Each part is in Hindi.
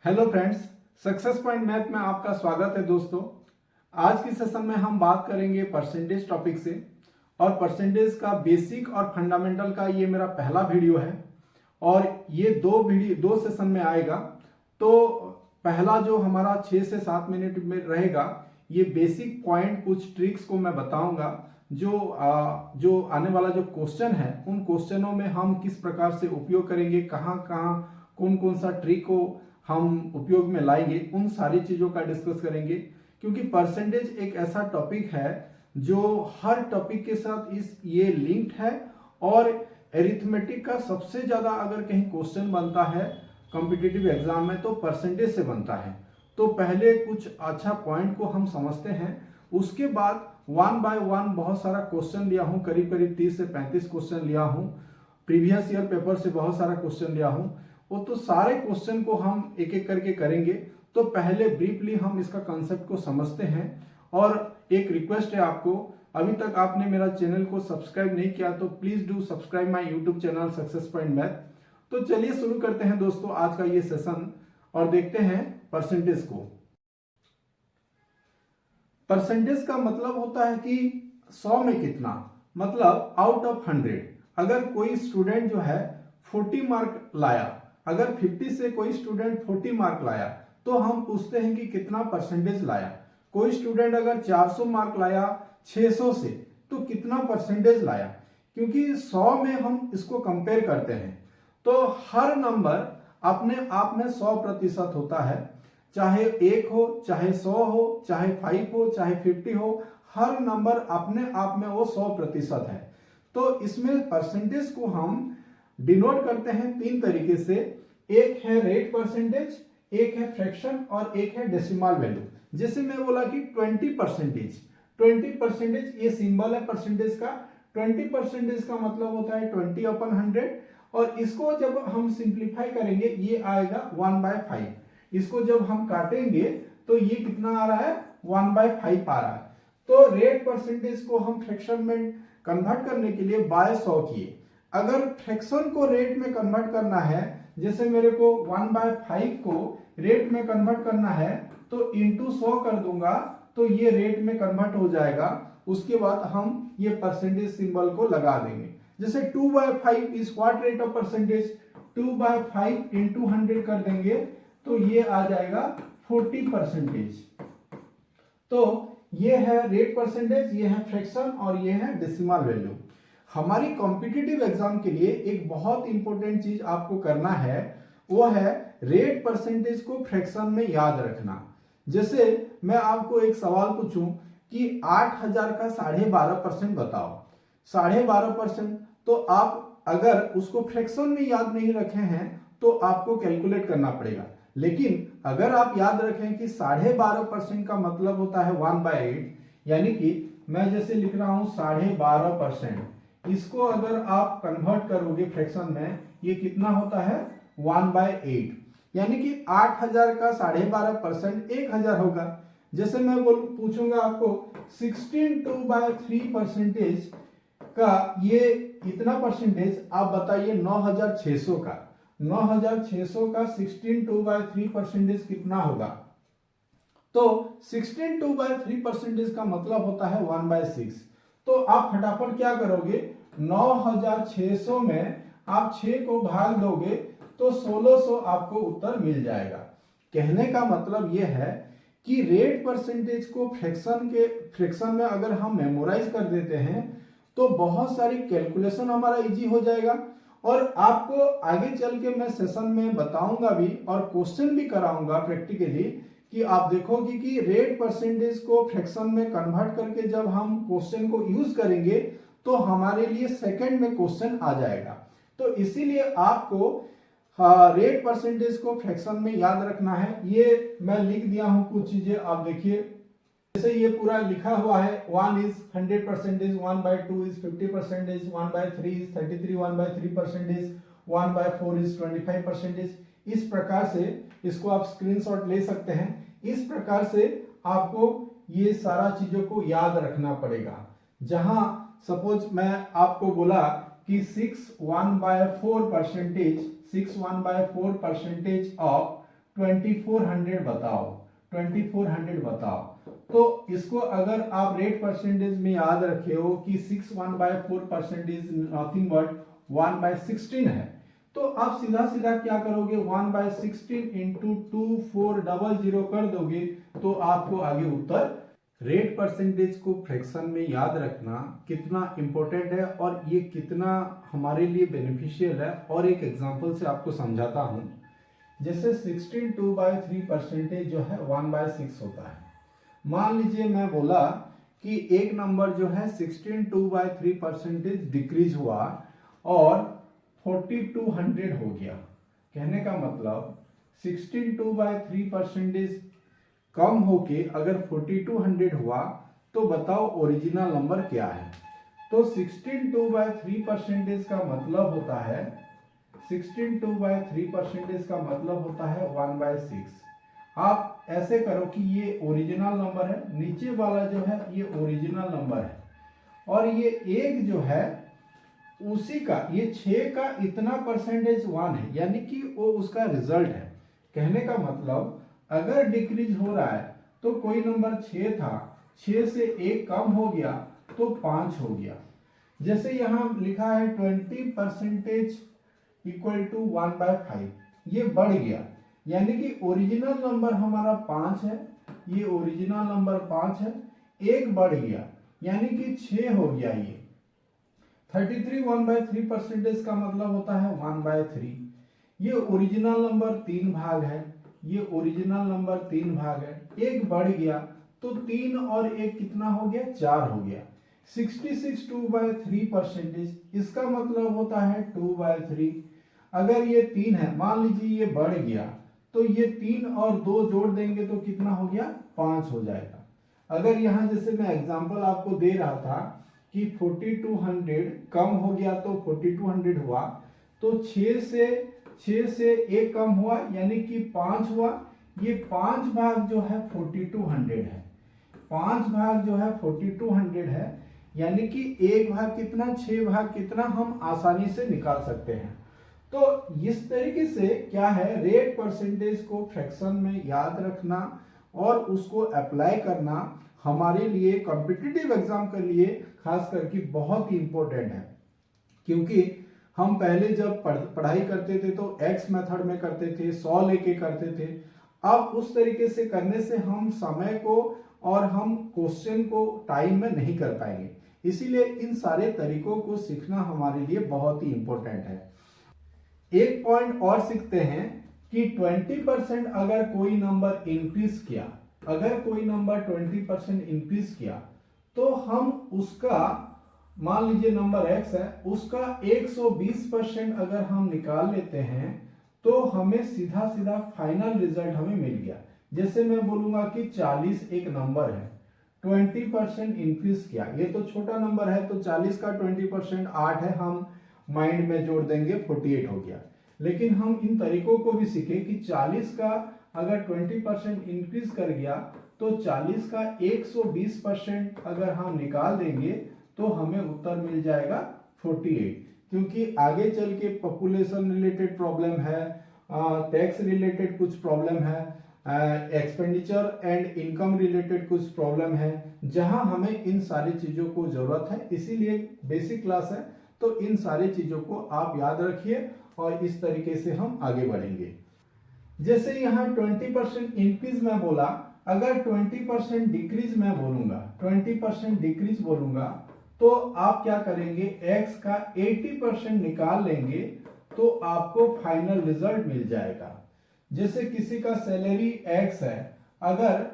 Hello friends, success point math में आपका स्वागत है दोस्तों। आज की सेशन में हम बात करेंगे परसेंटेज टॉपिक से और परसेंटेज का बेसिक और फंडामेंटल का ये मेरा पहला वीडियो है और ये दो सेशन में आएगा। तो पहला जो हमारा 6 से 7 मिनट में रहेगा, ये बेसिक पॉइंट कुछ ट्रिक्स को मैं बताऊंगा। जो आने वाला जो क्वेश्चन है उन क्वेश्चनों में हम किस प्रकार से उपयोग करेंगे, कहाँ कहाँ कौन कौन सा ट्रिक को हम उपयोग में लाएंगे, उन सारी चीजों का डिस्कस करेंगे। क्योंकि परसेंटेज एक ऐसा टॉपिक है जो हर टॉपिक के साथ ये लिंक्ड है और एरिथमेटिक का सबसे ज्यादा अगर कहीं क्वेश्चन बनता है कॉम्पिटिटिव एग्जाम में तो परसेंटेज से बनता है। तो पहले कुछ अच्छा पॉइंट को हम समझते हैं, उसके बाद वन बाय वन बहुत सारा क्वेश्चन लिया हूं, करीब करीब 30 से 35 क्वेश्चन लिया हूं। प्रीवियस ईयर पेपर से बहुत सारा क्वेश्चन लिया हूं, वो तो सारे क्वेश्चन को हम एक एक करके करेंगे। तो पहले ब्रीफली हम इसका कंसेप्ट को समझते हैं। और एक रिक्वेस्ट है आपको, अभी तक आपने मेरा चैनल को सब्सक्राइब नहीं किया तो please do subscribe my YouTube channel success point math. तो चलिए शुरू करते हैं दोस्तों आज का ये सेशन और देखते हैं परसेंटेज को। परसेंटेज का मतलब होता है कि 100 में कितना, मतलब आउट ऑफ 100। अगर कोई स्टूडेंट जो है 40 मार्क लाया, अगर 50 से कोई स्टूडेंट 40 मार्क लाया तो हम पूछते हैं कि कितना परसेंटेज लाया। कोई स्टूडेंट अगर 400 मार्क लाया 600 से तो कितना परसेंटेज लाया, क्योंकि 100 में हम इसको कंपेयर करते हैं। तो हर नंबर अपने आप में 100% होता है, चाहे 1 हो, चाहे 100 हो, चाहे 5 हो, चाहे 50 हो, हर नंबर अपने आप में वो 100% है। तो इसमें परसेंटेज को हम डिनोट करते हैं 3 तरीके से। एक है रेट परसेंटेज, एक है फ्रैक्शन और एक है डेसिमल वैल्यू। जैसे मैं बोला कि 20% ये सिंबल है परसेंटेज का। 20% का मतलब होता है 20/100 और इसको जब हम सिंप्लीफाई करेंगे ये आएगा 1/5। इसको जब हम काटेंगे तो ये कितना आ रहा है, 1/5 आ रहा है। तो रेट परसेंटेज को हम फ्रैक्शन में कन्वर्ट करने के लिए बाय 100 किए। अगर फ्रैक्शन को रेट में कन्वर्ट करना है, जैसे मेरे को 1/5 को रेट में कन्वर्ट करना है तो इंटू 100 कर दूंगा तो ये रेट में कन्वर्ट हो जाएगा। उसके बाद हम ये परसेंटेज सिंबल को लगा देंगे। जैसे 2/5 is what rate of percentage, 2/5 into 100 कर देंगे तो ये आ जाएगा 40%। तो ये है रेट परसेंटेज, ये है फ्रैक्शन और ये है डेसिमल वैल्यू। हमारी कॉम्पिटिटिव एग्जाम के लिए एक बहुत इंपॉर्टेंट चीज आपको करना है, वो है रेट परसेंटेज को फ्रैक्शन में याद रखना। जैसे मैं आपको एक सवाल पूछूं कि 8000 का 12.5% बताओ, 12.5%, तो आप अगर उसको फ्रैक्शन में याद नहीं रखे हैं तो आपको कैलकुलेट करना पड़ेगा। लेकिन अगर आप याद रखें कि 12.5% का मतलब होता है 1/8, यानी कि मैं जैसे लिख रहा हूं 12.5%, इसको अगर आप कन्वर्ट करोगे फ्रैक्शन में ये कितना होता है 1/8, यानी कि 8000 का 12.5% 1000 होगा। जैसे मैं पूछूंगा आपको 16/2/3% का ये इतना परसेंटेज, आप बताइए 9600 का 9600 का 16/2/3% कितना होगा। तो 16/2/3% का मतलब होता है 1/6। तो आप फटाफट क्या करोगे, 9600 में आप 6 को भाग दोगे तो 1600 आपको उत्तर मिल जाएगा। कहने का मतलब यह है कि रेट परसेंटेज को फ्रैक्शन में अगर हम मेमोराइज कर देते हैं तो बहुत सारी कैलकुलेशन हमारा इजी हो जाएगा। और आपको आगे चल के मैं सेशन में बताऊंगा भी और क्वेश्चन भी कराऊंगा प्रैक्टिकली कि आप देखोगे कि रेट परसेंटेज को फ्रैक्शन में कन्वर्ट करके जब हम क्वेश्चन को यूज करेंगे तो हमारे लिए सेकंड में क्वेश्चन आ जाएगा। तो इसीलिए आपको रेट परसेंटेज को फ्रैक्शन में याद रखना है। ये मैं लिख दिया हूं कुछ चीजें, आप देखिए। जैसे ये पूरा लिखा हुआ है, 1 is 100%, 1/2 is 50%, 1/3 is 33 1/3%, 1/4 is 25%। इस प्रकार से इसको आप स्क्रीनशॉट ले सकते हैं। इस प्रकार से आपको ये सारा चीजों को याद रखना पड़ेगा। जहां सपोज मैं आपको बोला कि 6 1/4% ऑफ 2400 बताओ, 2400 बताओ। तो इसको अगर आप रेट परसेंटेज में याद रखे हो कि 6 1/4 परसेंटेज नथिंग बट 1/16 है, तो आप सीधा सीधा क्या करोगे, 1/16 इंटू 2400 कर दोगे तो आपको आगे उत्तर। रेट परसेंटेज को फ्रैक्शन में याद रखना कितना इंपॉर्टेंट है और ये कितना हमारे लिए बेनिफिशियल है, और एक एग्जांपल से आपको समझाता हूं। जैसे 16 2/3 परसेंटेज जो है 1/6 होता है। मान लीजिए मैं बोला कि एक नंबर जो है 16 2/3 परसेंटेज डिक्रीज हुआ और 4200 हो गया। कहने का मतलब 16 2/3 परसेंटेज कम होके अगर 4200 हुआ तो बताओ ओरिजिनल नंबर क्या है। तो 16 2/3 परसेंटेज का मतलब होता है 16 2/3 परसेंटेज का मतलब होता है 1/6। आप ऐसे करो कि ये ओरिजिनल नंबर है, नीचे वाला जो है ये ओरिजिनल नंबर है, और ये एक जो है उसी का, ये 6 का इतना परसेंटेज 1 है, यानी कि वो उसका रिजल्ट है। कहने का मतलब अगर डिक्रीज हो रहा है तो कोई नंबर 6 था, 6 से 1 कम हो गया तो 5 हो गया। जैसे यहां लिखा है 20 परसेंटेज इक्वल टू 1/5, ये बढ़ गया, यानी कि ओरिजिनल नंबर हमारा 5 है, ये ओरिजिनल नंबर 5 है, एक बढ़ गया यानी कि 6 हो गया। ये 33 1/3 परसेंटेज का मतलब होता है 1/3। ये ओरिजिनल नंबर 3 भाग है, ये ओरिजिनल नंबर 3 भाग है, एक बढ़ गया तो 3 और 1 कितना हो गया, 4 हो गया। 66 2/3 परसेंटेज, इसका मतलब होता है 2/3। अगर ये 3 है, मान लीजिए ये बढ़ गया तो ये 3 और 2 जोड़ देंगे तो कितना हो गया, 5 हो जाएगा। अगर यहां जैसे मैं एग्जांपल आपको दे रहा था कि 4200 कम हो गया तो 4200 हुआ, तो 6 से 1 कम हुआ यानी कि 5 हुआ। ये 5 भाग जो है 4200 है, 5 भाग जो है 4200 है, यानी कि एक भाग कितना, 6 भाग कितना हम आसानी से निकाल सकते हैं। तो इस तरीके से क्या है, रेट परसेंटेज को फ्रैक्शन में याद रखना और उसको अप्लाई करना हमारे लिए कॉम्पिटिटिव एग्जाम के लिए खास करके बहुत ही इंपॉर्टेंट है। क्योंकि हम पहले जब पढ़ाई करते थे तो एक्स मेथड में करते थे, 100 लेके करते थे। अब उस तरीके से करने से हम समय को और हम क्वेश्चन को टाइम में नहीं कर पाएंगे, इसीलिए इन सारे तरीकों को सीखना हमारे लिए बहुत ही इंपॉर्टेंट है। एक पॉइंट और सीखते हैं कि 20% अगर कोई नंबर इंक्रीज किया, अगर कोई नंबर 20% इंक्रीज किया तो हम उसका, मान लीजिए नंबर x है, उसका 120% अगर हम निकाल लेते हैं तो हमें सीधा सीधा फाइनल रिजल्ट हमें मिल गया। जैसे मैं बोलूंगा कि 40 एक नंबर है, 20% इंक्रीज किया, ये तो छोटा नंबर है तो 40 का 20% 8 है, हम माइंड में जोड़ देंगे 48 हो गया। लेकिन हम इन तरीकों को भी सीखे कि 40 का अगर 20% इंक्रीज कर गया तो 40 का 120% अगर हम निकाल देंगे तो हमें उत्तर मिल जाएगा 48। क्योंकि आगे चल के पॉपुलेशन रिलेटेड प्रॉब्लम है, टैक्स रिलेटेड कुछ प्रॉब्लम है, एक्सपेंडिचर एंड इनकम रिलेटेड कुछ प्रॉब्लम है, जहां हमें इन सारी चीजों को जरूरत है। इसीलिए बेसिक क्लास है तो इन सारी चीजों को आप याद रखिए और इस तरीके से हम आगे बढ़ेंगे। जैसे यहाँ 20% इंक्रीज में बोला, अगर 20% डिक्रीज में बोलूंगा, 20% डिक्रीज बोलूंगा तो आप क्या करेंगे, x का 80% निकाल लेंगे तो आपको फाइनल रिजल्ट मिल जाएगा। जैसे किसी का सैलरी x है, अगर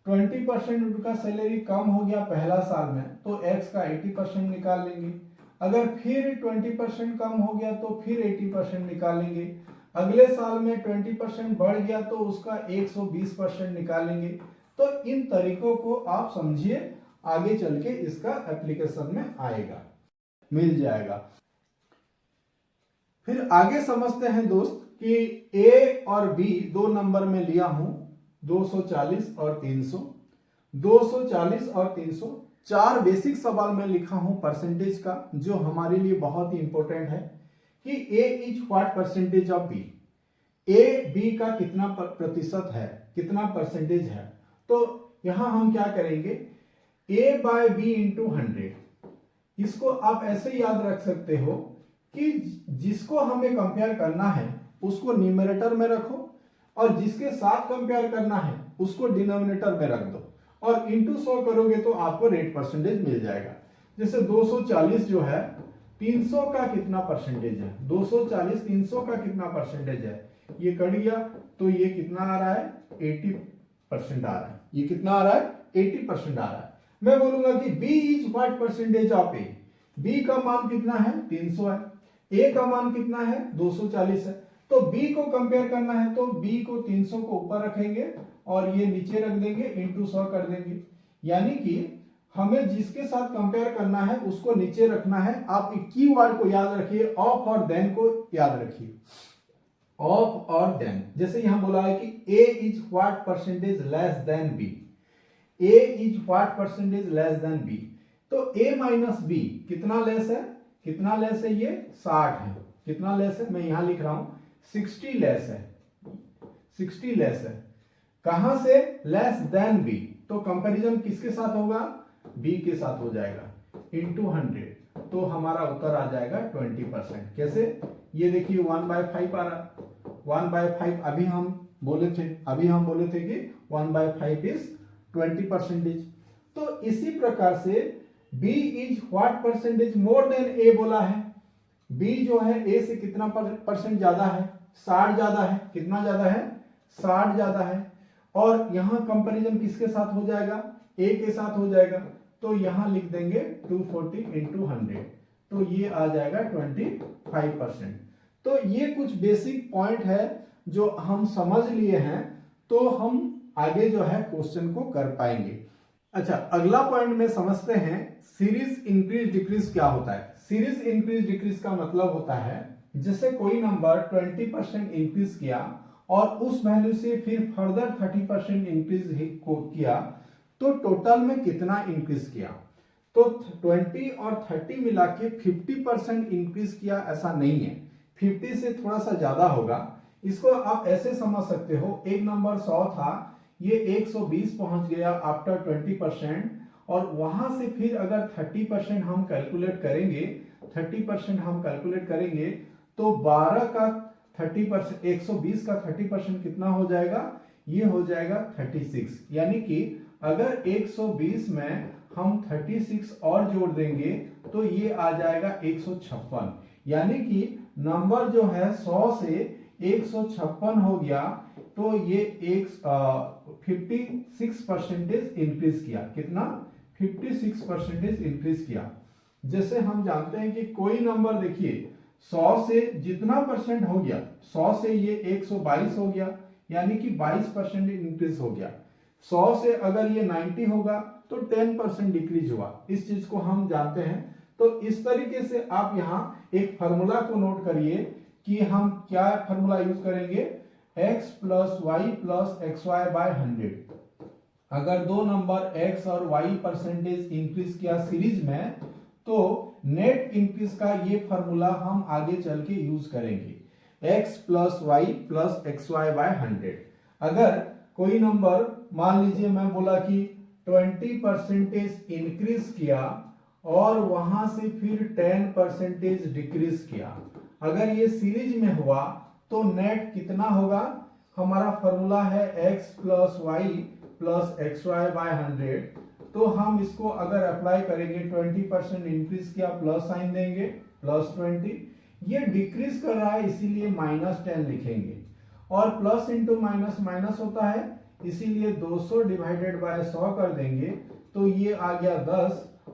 20% उनका सैलरी कम हो गया पहला साल में तो x का 80% निकाल लेंगे। अगर फिर 20% कम हो गया तो फिर 80% निकालेंगे। अगले साल में 20% बढ़ गया तो उसका 120% निकालेंगे। तो इन तरीकों को आप समझिए, आगे चल के इसका एप्लीकेशन में आएगा, मिल जाएगा। फिर आगे समझते हैं दोस्त कि a और b दो नंबर में लिया हूं, 240 और 300। 240 और 300 चार बेसिक सवाल में लिखा हूं परसेंटेज का, जो हमारे लिए बहुत ही इंपॉर्टेंट है कि a is what percentage of b। A B का कितना प्रतिशत है, कितना परसेंटेज है। तो यहां हम क्या करेंगे, ए बाय बी इंटू 100, इसको आप ऐसे याद रख सकते हो कि जिसको हमें कंपेयर करना है उसको न्यूमरेटर में रखो और जिसके साथ कंपेयर करना है उसको डिनोमिनेटर में रख दो और इंटू 100 करोगे तो आपको रेट परसेंटेज मिल जाएगा। जैसे 240 जो है 300 का कितना परसेंटेज है, 240 300 का कितना परसेंटेज है, ये कट गया तो ये कितना आ रहा है, 80% आ रहा है। ये कितना आ रहा है, 80% आ रहा है। मैं बोलूंगा कि B is what percentage of A, B का मान कितना है, 300 है, A का मान कितना है, 240 है। तो B को कंपेयर करना है तो B को 300 को ऊपर रखेंगे और ये नीचे रख देंगे, इंटू 100 कर देंगे। यानी कि हमें जिसके साथ कंपेयर करना है उसको नीचे रखना है। आप कीवर्ड को याद रखिए, ऑफ और देन को याद रखिए, ऑफ और देन। जैसे यहां बोला है कि A is what percentage less than B, A is what percentage less than B। तो A माइनस B कितना लेस है, कितना लेस है, ये 60 है। कितना लेस है, मैं यहां लिख रहा हूं 60 लेस है, 60 लेस है। कहां से, लेस देन B, तो कंपैरिजन किसके साथ होगा, B के साथ हो जाएगा, इंटू 100, तो हमारा उत्तर आ जाएगा 20%। कैसे, ये देखिए 1/5 आ रहा, 1/5 अभी हम बोले थे कि 1/5 इज 20%। तो इसी प्रकार से B is what percentage more than A बोला है, B जो है A से कितना परसेंट ज्यादा है, 60 ज्यादा है। कितना ज्यादा है, 60 ज्यादा है। और यहां कंपैरिजन किसके साथ हो जाएगा, A के साथ हो जाएगा। तो यहां लिख देंगे 240 इंटू 100, तो ये आ जाएगा 25%। तो ये कुछ बेसिक पॉइंट है जो हम समझ लिए हैं, तो हम आगे जो है क्वेश्चन को कर पाएंगे। अच्छा, अगला पॉइंट में समझते हैं सीरीज इंक्रीज डिक्रीज क्या होता है। सीरीज इंक्रीज डिक्रीज का मतलब होता है जैसे कोई नंबर 20% इंक्रीज किया और उस वैल्यू से फिर फर्दर 30% इंक्रीज किया, तो टोटल में कितना इंक्रीज किया। तो 20 और 30 मिला के 50% इंक्रीज किया, ऐसा नहीं है, 50 से थोड़ा सा ज्यादा होगा। इसको आप ऐसे समझ सकते हो, एक नंबर 100 था, ये 120 पहुंच गया आफ्टर 20%, और वहां से फिर अगर 30% हम कैलकुलेट करेंगे, 30% हम कैलकुलेट करेंगे तो 12 का 30%, 120 का 30% कितना हो जाएगा, ये हो जाएगा 36। यानी कि अगर 120 में हम 36 और जोड़ देंगे तो ये आ जाएगा 156। यानी कि नंबर जो है 100 से 156 हो गया, तो ये 56% इंक्रीज किया। कितना, 56% इंक्रीज किया। जैसे हम जानते हैं कि कोई नंबर देखिए 100 से जितना परसेंट हो गया, 100 से ये 122 हो गया, यानी कि 22% इंक्रीज हो गया। 100 से अगर ये 90 होगा तो 10% डिक्रीज हुआ। इस चीज को हम जानते हैं। तो इस तरीके से आप यहाँ एक फार्मूला को नोट करिए कि हम क्या फार्मूला यूज करेंगे, x plus Y plus x Y by 100। अगर दो नंबर x और y परसेंटेज इंक्रीज किया सीरीज में, तो नेट इंक्रीज का ये फार्मूला हम आगे चल के यूज करेंगे, x plus Y plus x Y by 100। अगर कोई नंबर मान लीजिए मैं बोला कि 20% इंक्रीज किया और वहां से फिर 10% डिक्रीज किया, अगर ये सीरीज में हुआ तो नेट कितना होगा, हमारा फॉर्मूला है x plus Y plus x Y by 100। तो हम इसको अगर अप्लाई करेंगे, 20% इंक्रीज किया, प्लस साइन देंगे, प्लस 20। ये डिक्रीज कर रहा है इसीलिए -10 लिखेंगे, और प्लस इंटू माइनस माइनस होता है, इसीलिए 200 डिवाइडेड बाय 100 कर देंगे, तो ये आ गया 10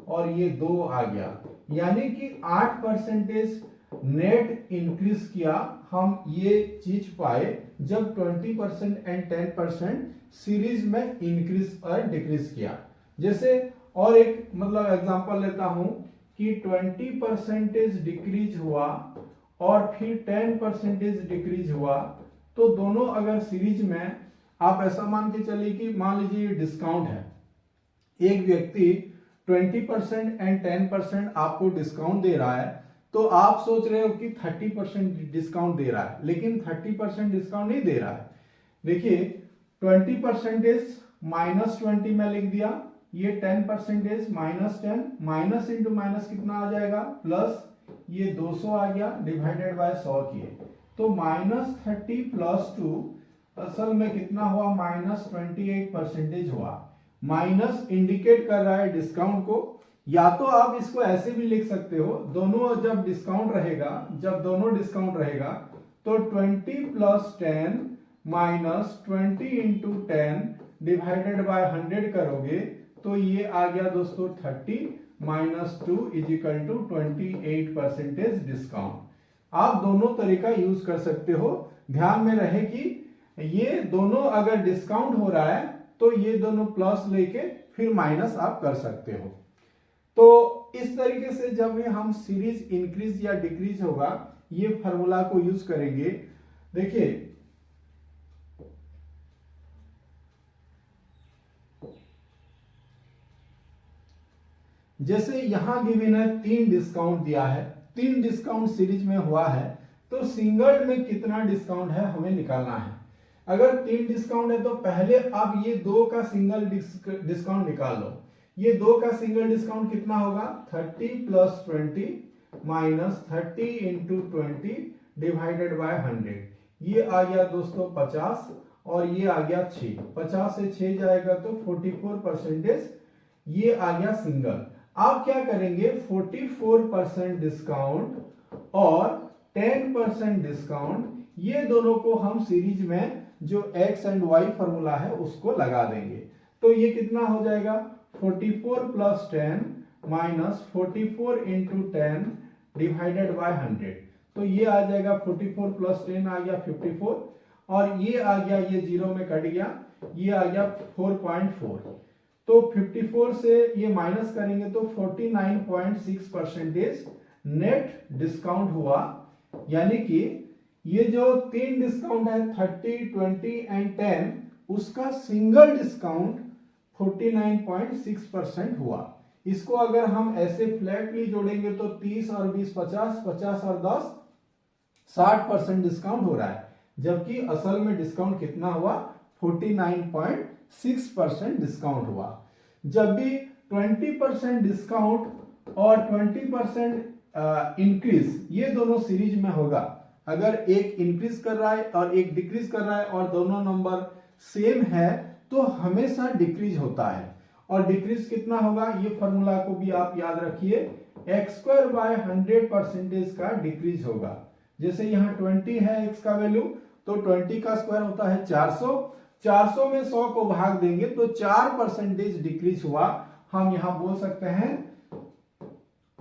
और ये 2 आ गया। यानी कि 8% नेट इंक्रीज किया। हम ये चीज पाए जब 20% एंड 10% सीरीज में इंक्रीज और डिक्रीज किया। जैसे और एक मतलब एग्जांपल लेता हूं कि 20% डिक्रीज हुआ और फिर 10% डिक्रीज हुआ, तो दोनों अगर सीरीज में, आप ऐसा मान के चलिए कि मान लीजिए डिस्काउंट है, एक व्यक्ति 20% एंड 10% आपको डिस्काउंट दे रहा है, तो आप सोच रहे हो कि 30% डिस्काउंट दे रहा है, लेकिन 30% डिस्काउंट नहीं दे रहा है। देखिए 20% -20 में लिख दिया, ये 10% -10, माइनस इंटू माइनस कितना आ जाएगा प्लस, ये 200 आ गया डिवाइडेड बाय 100 किए, तो -30 + 2 असल में कितना हुआ, -28% हुआ। माइनस इंडिकेट कर रहा है डिस्काउंट को। या तो आप इसको ऐसे भी लिख सकते हो, दोनों जब डिस्काउंट रहेगा, जब दोनों डिस्काउंट रहेगा तो 20 + 10 -20 × 10 डिवाइडेड बाय 100 करोगे तो ये आ गया दोस्तों 30 - 2 = 28% डिस्काउंट। आप दोनों तरीका यूज कर सकते हो। ध्यान में रहे कि ये दोनों अगर डिस्काउंट हो रहा है तो ये दोनों प्लस लेके फिर माइनस आप कर सकते हो। तो इस तरीके से जब भी हम सीरीज इंक्रीज या डिक्रीज होगा, ये फार्मूला को यूज करेंगे। देखिए जैसे यहां गिवन है 3 डिस्काउंट दिया है, 3 डिस्काउंट सीरीज में हुआ है, तो सिंगल में कितना डिस्काउंट है हमें निकालना है। अगर 3 डिस्काउंट है तो पहले आप ये 2 का सिंगल डिस्काउंट निकाल लो। ये 2 का सिंगल डिस्काउंट कितना होगा, 30 + 20 -30 × 20 डिवाइडेड बाय 100। ये आ गया दोस्तों 50 और ये आ गया 6। 50 से 6 जाएगा तो 44%, ये आ गया सिंगल। आप क्या करेंगे, 44% डिस्काउंट और 10% डिस्काउंट, ये दोनों को हम सीरीज में जो x एंड y फॉर्मूला है उसको लगा देंगे। तो ये कितना हो जाएगा, 44 + 10 -44 × 10 डिवाइडेड बाय 100। तो ये आ जाएगा 44 + 10 आ गया 54, और ये आ गया, ये 0 में कट गया, ये आ गया 4.4। तो 54 से ये माइनस करेंगे तो 49.6% नेट डिस्काउंट हुआ। यानी कि ये जो 3 डिस्काउंट है 30, 20 एंड 10, उसका सिंगल डिस्काउंट 49.6% हुआ। इसको अगर हम ऐसे फ्लैटली जोड़ेंगे तो 30 और 20 50, 50 और 10 60% डिस्काउंट हो रहा है, जबकि असल में डिस्काउंट कितना हुआ, 49.6% डिस्काउंट हुआ। जब भी 20% डिस्काउंट और 20% इंक्रीज, ये दोनों सीरीज में होगा, अगर एक इंक्रीज कर रहा है और एक डिक्रीज कर रहा है और दोनों नंबर सेम है तो हमेशा डिक्रीज होता है। और डिक्रीज कितना होगा, ये फॉर्मूला को भी आप याद रखिए, x²/100% का डिक्रीज होगा। जैसे यहाँ 20 है x का वैल्यू, तो 20 का स्क्वायर होता है 400, 400 में 100 को भाग देंगे तो 4% डिक्रीज हुआ। हम यहां बोल सकते हैं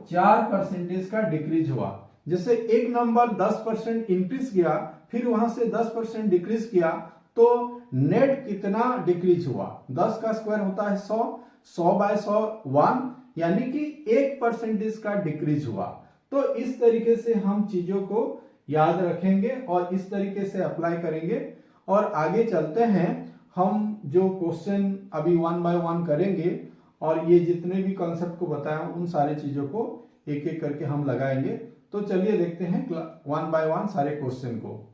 4% का डिक्रीज हुआ। जैसे एक नंबर 10% इंक्रीज किया, फिर वहां से 10% डिक्रीज किया, तो नेट कितना डिक्रीज हुआ, 10 का स्क्वायर होता है 100, 100/100 1, यानी कि 1% का डिक्रीज हुआ। तो इस तरीके से हम चीजों को याद रखेंगे और इस तरीके से अप्लाई करेंगे। और आगे चलते हैं, हम जो क्वेश्चन अभी 1 बाय 1 करेंगे और ये जितने भी कॉन्सेप्ट को बताया उन सारे चीजों को एक एक करके हम लगाएंगे। तो चलिए देखते हैं 1 बाय 1 सारे क्वेश्चन को।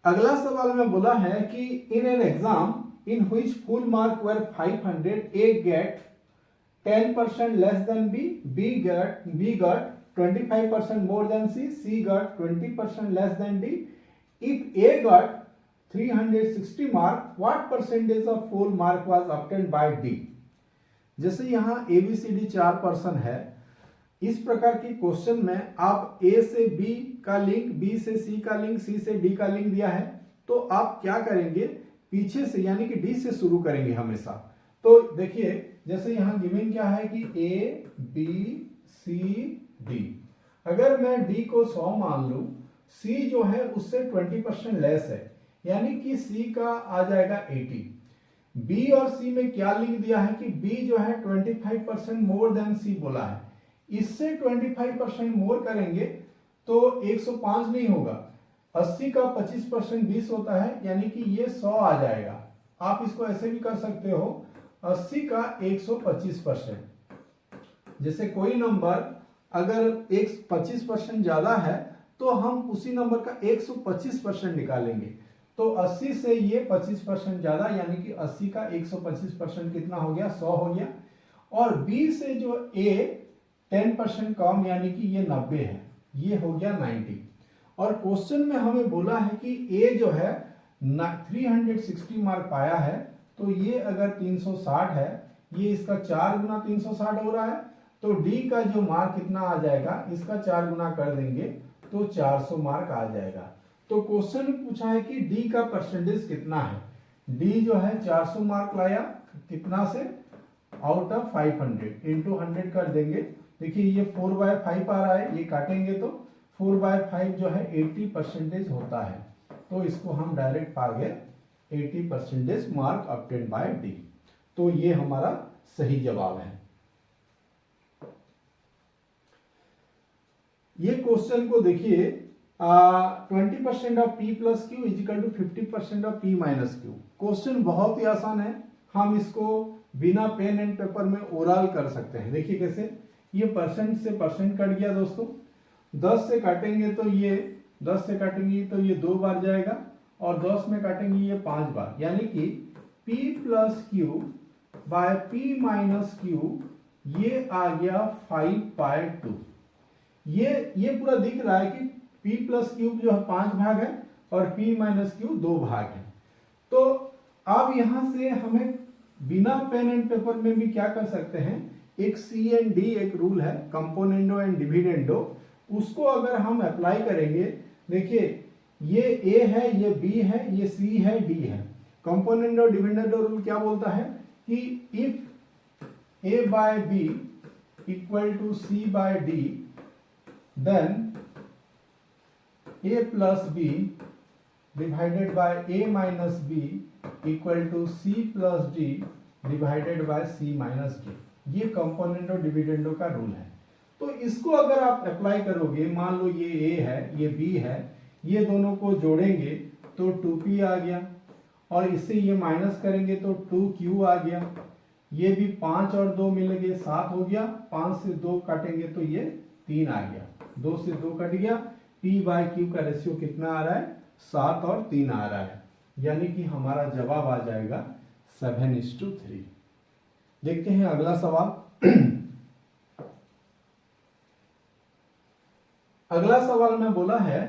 अगला सवाल में बोला है कि in an exam in which full mark were 500, A get 10% less than B got 25% more than C got 20% less than D. If A got 360 mark, what percentage of full mark was obtained by D? जैसे यहाँ ABCD 4 पर्सन है, इस प्रकार की क्वेश्चन में आप A से B का लिंक, B से C का लिंक, C से D का लिंक दिया है, तो आप क्या करेंगे, पीछे से यानी कि D से शुरू करेंगे हमेशा। तो देखिए जैसे यहाँ गिवन क्या है कि A B C D, अगर मैं D को 100 मान लूं, C जो है उससे 20% लेस है, यानी कि C का आ जाएगा 80। B और C में क्या लिंक दिया है कि B जो है 25% मोर देन C बोला है, इससे 25% मोर करेंगे तो 105 नहीं होगा, 80 का 25% 20 होता है, यानी कि ये 100 आ जाएगा। आप इसको ऐसे भी कर सकते हो, 80 का 125%। जैसे कोई नंबर अगर 25% ज्यादा है तो हम उसी नंबर का 125% निकालेंगे। तो 80 से ये 25% ज्यादा, यानी कि 80 का 125% कितना हो गया, 100 हो गया। और B से जो A 10% कम, यानी कि ये 90 है, ये हो गया 90। और क्वेश्चन में हमें बोला है कि A जो है 360 मार्क पाया है, तो ये अगर 360 है, ये इसका 4 गुना 360 हो रहा है, तो D का जो मार्क कितना आ जाएगा, इसका 4 गुना कर देंगे तो 400 मार्क आ जाएगा। तो क्वेश्चन पूछा है कि D का परसेंटेज कितना है। D जो है 400 मार्क लाया, कितना से, आउट ऑफ 500, इंटू 100 कर देंगे। देखिए ये 4/5 आ रहा है, ये काटेंगे तो 4/5 जो है 80% होता है। तो इसको हम डायरेक्ट पा गए 80% मार्क ऑब्टेन्ड बाय डी। तो ये हमारा सही जवाब है। ये क्वेश्चन को देखिए, 20% of P plus Q is equal to 50% of P minus Q. Question बहुत ही आसान है, हम इसको बिना पेन एंड पेपर में ओरल कर सकते हैं। देखिए कैसे, ये परसेंट से परसेंट कट गया दोस्तों, 10 से काटेंगे तो ये 10 से काटेंगे तो ये 2 बार जाएगा, और 10 में काटेंगे ये 5 बार, यानी कि P plus Q by P minus Q, ये आ गया 5/2। ये पूरा दिख रहा है कि P प्लस क्यूब जो है 5 भाग है और P माइनस क्यू 2 भाग है। तो अब यहां से हमें बिना पेन एंड पेपर में भी क्या कर सकते हैं, एक C एंड D एक रूल है, कंपोनेंडो एंड डिविडेंडो, उसको अगर हम अप्लाई करेंगे, देखिए ये A है, ये B है, ये C है, D है। कंपोनेंडो डिविडेंडो रूल क्या बोलता है कि if A by B equal to C by D, then A plus B divided by A minus B equal to C plus D divided by C minus D। ये कंपोनेंट और डिविडेंडो का रूल है। तो इसको अगर आप अप्लाई करोगे, मान लो ये A है, ये B है, ये दोनों को जोड़ेंगे तो 2P आ गया, और इससे ये माइनस करेंगे तो 2Q आ गया, ये भी 5 और 2 मिल गए 7 हो गया, 5 से 2 काटेंगे तो ये 3 आ गया, 2 से 2 कट गया, P बाय Q का रेशियो कितना आ रहा है, 7 और 3 आ रहा है, यानी कि हमारा जवाब आ जाएगा 7:3। देखते हैं अगला सवाल। अगला सवाल में बोला है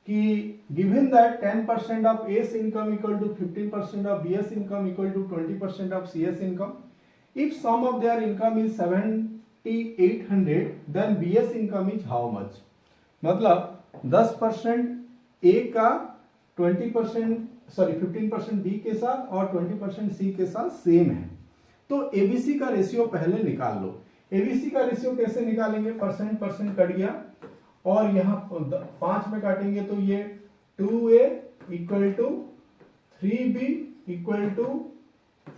कि given that 10% of A's income equal to 15% of B's income equal to 20% of C's income, if sum of their income is 7,800 then B's income is how much। मतलब 10% A का 15% B के साथ और 20% C के साथ सेम है, तो ABC का रेशियो पहले निकाल लो। ABC का रेशियो कैसे निकालेंगे, परसेंट कट गया, और यहाँ 5 में काटेंगे तो ये 2A equal to 3B equal to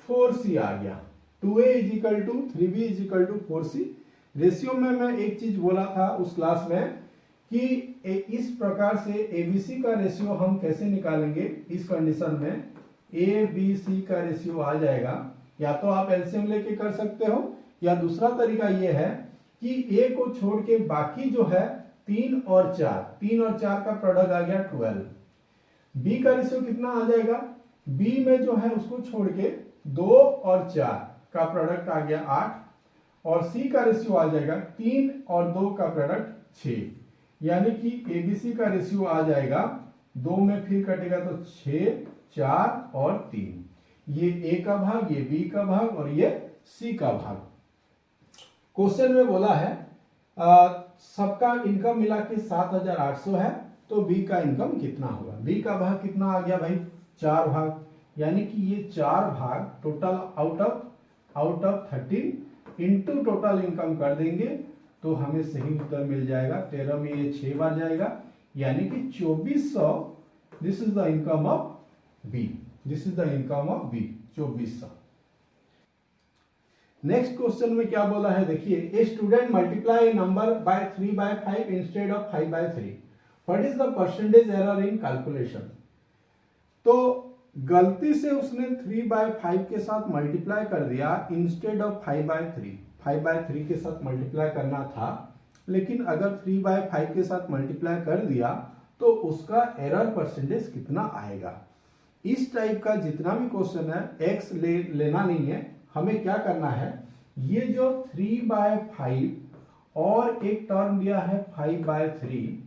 4C आ गया, 2A is equal to 3B is equal to 4C। Ratio में मैं एक चीज बोला था उस क्लास में कि इस प्रकार से ABC का रेशियो हम कैसे निकालेंगे, इस कंडीशन में ABC का रेशियो आ जाएगा, या तो आप एलसीएम लेके कर सकते हो, या दूसरा तरीका ये है कि A को छोड़ के बाकी जो है 3 और 4 का प्रोडक्ट आ गया 12। B का रेशियो कितना आ जाएगा, B में जो है उसको छोड़ के 2 और 4 का प्रोडक्ट आ गया 8, और C का रेशियो आ जाएगा 3 और 2 का प्रोडक्ट 6, यानी कि ABC का रेशियो आ जाएगा 2 में फिर कटेगा तो 6, 4 और 3, ये A का भाग, ये B का भाग और ये C का भाग। क्वेश्चन में बोला है सबका इनकम मिला के 7,800 है, तो B का इनकम कितना होगा। B का भाग कितना आ गया भाई, 4 भाग, यानी कि ये 4 भाग total out of 13 into total income कर देंगे तो हमें सही उत्तर मिल जाएगा। 13 में ये 6 बार जाएगा, यानी कि 2400। This is the income of B, this is the income of B, 2400। Next question में क्या बोला है, देखिए, a student multiply A number by 3/5 instead of 5/3, what is the percentage error in calculation. तो गलती से उसने 3/5 के साथ मल्टीप्लाई कर दिया इंस्टेड ऑफ 5/3, 5/3 के साथ मल्टीप्लाई करना था, लेकिन अगर 3/5 के साथ मल्टीप्लाई कर दिया तो उसका एरर परसेंटेज कितना आएगा। इस टाइप का जितना भी क्वेश्चन है एक्स लेना नहीं है, हमें क्या करना है, ये जो 3/5 और एक टर्म दिया है 5/3,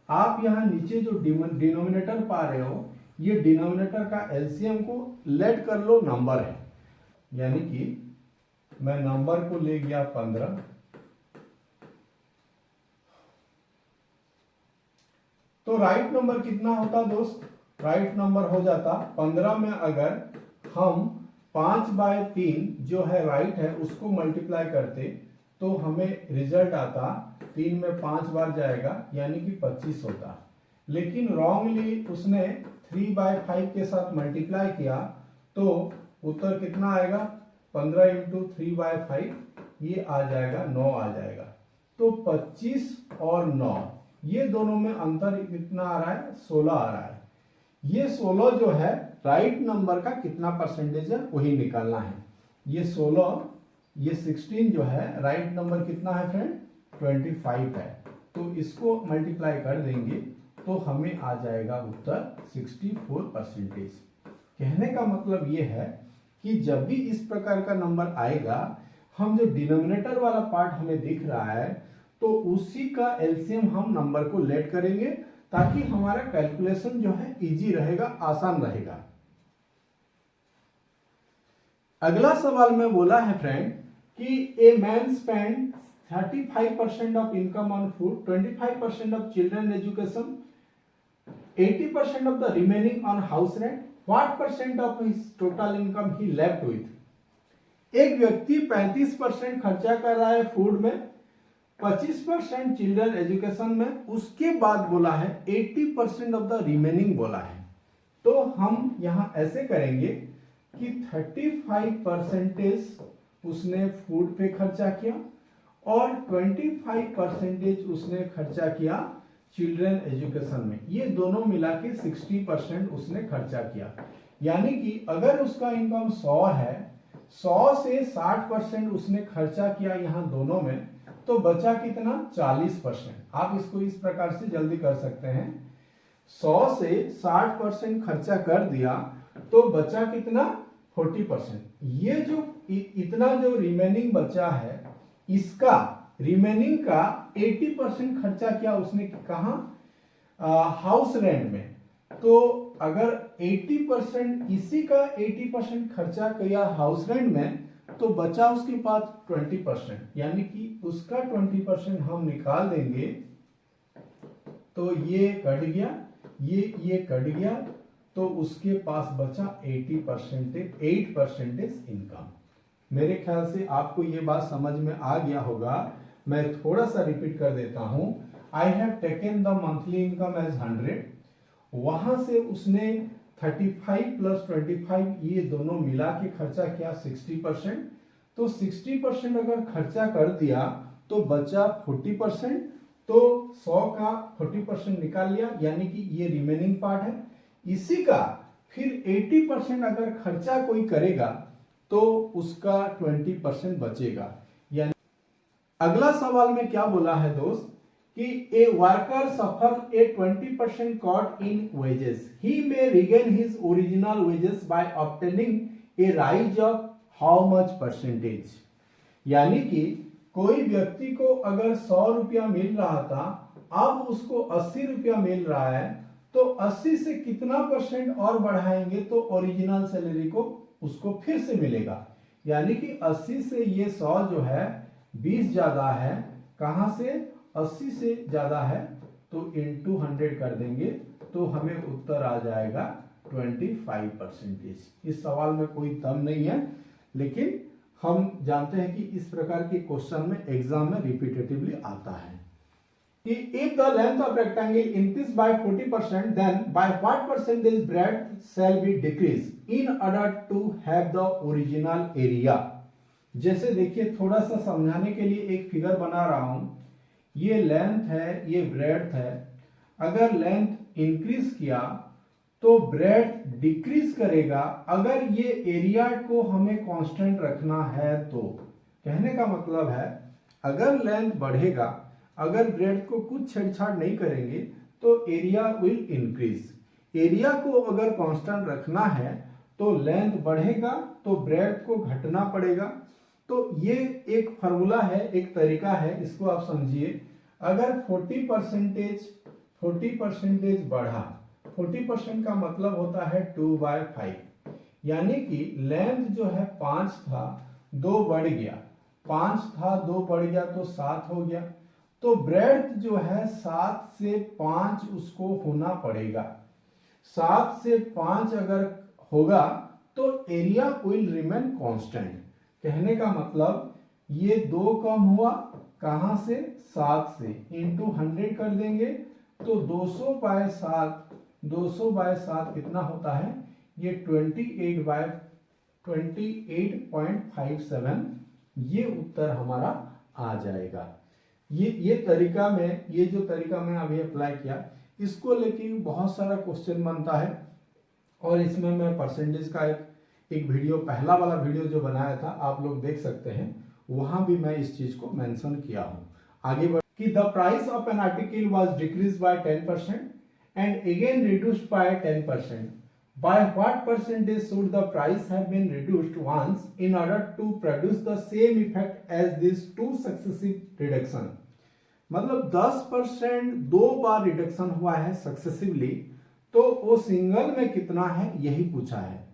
आप यहाँ नीचे जो डिनोमिनेटर पा रहे हो, ये डिनोमिनेटर का एलसीएम को लेट कर लो नंबर है, यानी कि मैं नंबर को ले गया 15, तो राइट नंबर कितना होता दोस्त, राइट नंबर हो जाता 15 में अगर हम 5/3 जो है राइट है उसको मल्टीप्लाई करते तो हमें रिजल्ट आता 3 में 5 बार जाएगा यानी कि 25 होता, लेकिन रॉन्गली उसने 3/5 के साथ मल्टीप्लाई किया तो उत्तर कितना आएगा, 15 इंटू 3/5 ये आ जाएगा 9 आ जाएगा। तो 25 और 9 ये दोनों में अंतर कितना आ रहा है, 16 आ रहा है। ये 16 जो है राइट नंबर का कितना परसेंटेज है वही निकालना है। ये 16, ये 16 जो है राइट नंबर कितना है फ्रेंड, 25 है, तो इसको मल्टीप्लाई कर देंगे तो हमें आ जाएगा उत्तर 64%। कहने का मतलब ये है कि जब भी इस प्रकार का नंबर आएगा, हम जो डिनोमिनेटर वाला पार्ट हमें दिख रहा है तो उसी का एलसीएम हम नंबर को लेट करेंगे ताकि हमारा कैलकुलेशन जो है इजी रहेगा, आसान रहेगा। अगला सवाल में बोला है फ्रेंड कि a man spend 35% of income on food, 25% of children education, 80% of the remaining on house rent, what percent of his total income he left with. एक व्यक्ति 35% खर्चा कर रहा है फूड में, 25% चिल्ड्रन एजुकेशन में, उसके बाद बोला है 80% ऑफ द रिमेनिंग बोला है। तो हम यहां ऐसे करेंगे कि 35% उसने फूड पे खर्चा किया और 25% उसने खर्चा किया चिल्ड्रन एजुकेशन में, ये दोनों मिला के 60% उसने खर्चा किया। यानी कि अगर उसका इनकम 100 है, 100 से 60% उसने खर्चा किया यहाँ दोनों में, तो बचा कितना, 40%। आप इसको इस प्रकार से जल्दी कर सकते हैं, 100 से 60% खर्चा कर दिया तो बचा कितना, 40%। ये जो इतना जो रिमेनिंग बचा है, इसका रिमेनिंग का 80% खर्चा किया उसने कहां, हाउस रेंट में। तो अगर 80% इसी का 80% खर्चा किया हाउस रेंट में, तो बचा उसके पास 20%, यानी कि उसका 20% हम निकाल देंगे तो ये कट गया, ये कट गया, तो उसके पास बचा 8% इनकम। मेरे ख्याल से आपको ये बात समझ में आ गया होगा। मैं थोड़ा सा रिपीट कर देता हूं। I have taken the monthly income as 100, वहां से उसने 35 प्लस 25 ये दोनों मिला के खर्चा किया 60%, तो 60% अगर खर्चा कर दिया तो बचा 40%, तो 100 का 40% निकाल लिया, यानी कि ये रिमेनिंग पार्ट है। इसी का फिर 80% अगर खर्चा कोई करेगा तो उसका 20% बचेगा। यानी अगला सवाल में क्या बोला है दोस्त कि a worker suffer a 20% cut in wages, he may regain his original wages by obtaining a rise of how much percentage. यानी कि कोई व्यक्ति को अगर 100 रुपया मिल रहा था, अब उसको 80 रुपया मिल रहा है, तो 80 से कितना परसेंट और बढ़ाएंगे तो ओरिजिनल सैलरी को उसको फिर से मिलेगा। यानी कि 80 से ये 100 जो है 20 ज्यादा है, कहां से, 80 से ज्यादा है, तो इंटू 100 कर देंगे तो हमें उत्तर आ जाएगा 25%। इस सवाल में कोई दम नहीं है, लेकिन हम जानते हैं कि इस प्रकार के क्वेश्चन में एग्जाम में रिपीटेटिवली आता है कि if the length of rectangle increase by 40%, then by what percentage breadth shall be decreased in order to have the original area। जैसे देखिए, थोड़ा सा समझाने के लिए एक फिगर बना रहा हूं। ये लेंथ है, ये ब्रेड्थ है। अगर लेंथ इंक्रीज किया तो ब्रेड्थ डिक्रीज करेगा। अगर ये एरिया को हमें कांस्टेंट रखना है तो कहने का मतलब है अगर लेंथ बढ़ेगा, अगर ब्रेड्थ को कुछ छेड़छाड़ नहीं करेंगे तो एरिया विल इंक्रीज। एरिया को अगर कांस्टेंट रखना है तो लेंथ बढ़ेगा तो ब्रेड्थ को घटना पड़ेगा। तो ये एक फार्मूला है, एक तरीका है, इसको आप समझिए। अगर 40% बढ़ा, 40% का मतलब होता है 2/5, यानी कि लेंथ जो है 5 था 2 बढ़ गया, 5 था 2 बढ़ गया तो 7 हो गया। तो ब्रेड्थ जो है 7 से 5 उसको होना पड़ेगा। 7 से 5 अगर होगा तो एरिया विल रिमेन कांस्टेंट। कहने का मतलब ये 2 कम हुआ कहां से, 7 से, इंटू 100 कर देंगे तो 200/7 कितना होता है, ये 28/28.57, ये उत्तर हमारा आ जाएगा। ये तरीका में, ये जो तरीका मैं अभी अप्लाई किया, इसको लेके बहुत सारा क्वेश्चन बनता है और इसमें मैं परसेंटेज का एक वीडियो, पहला वाला वीडियो जो बनाया था आप लोग देख सकते हैं, वहां भी मैं इस चीज को मेंशन किया हूं। आगे बढ़ कि the price of an article was decrease by 10% and again reduced by 10%. By what percentage should the price have been reduced once in order to produce the same effect as these two successive reduction? मतलब 10% 2 बार रिडक्शन हुआ है सक्सेसिवली, तो वो सिंगल में कितना है यही पूछा है।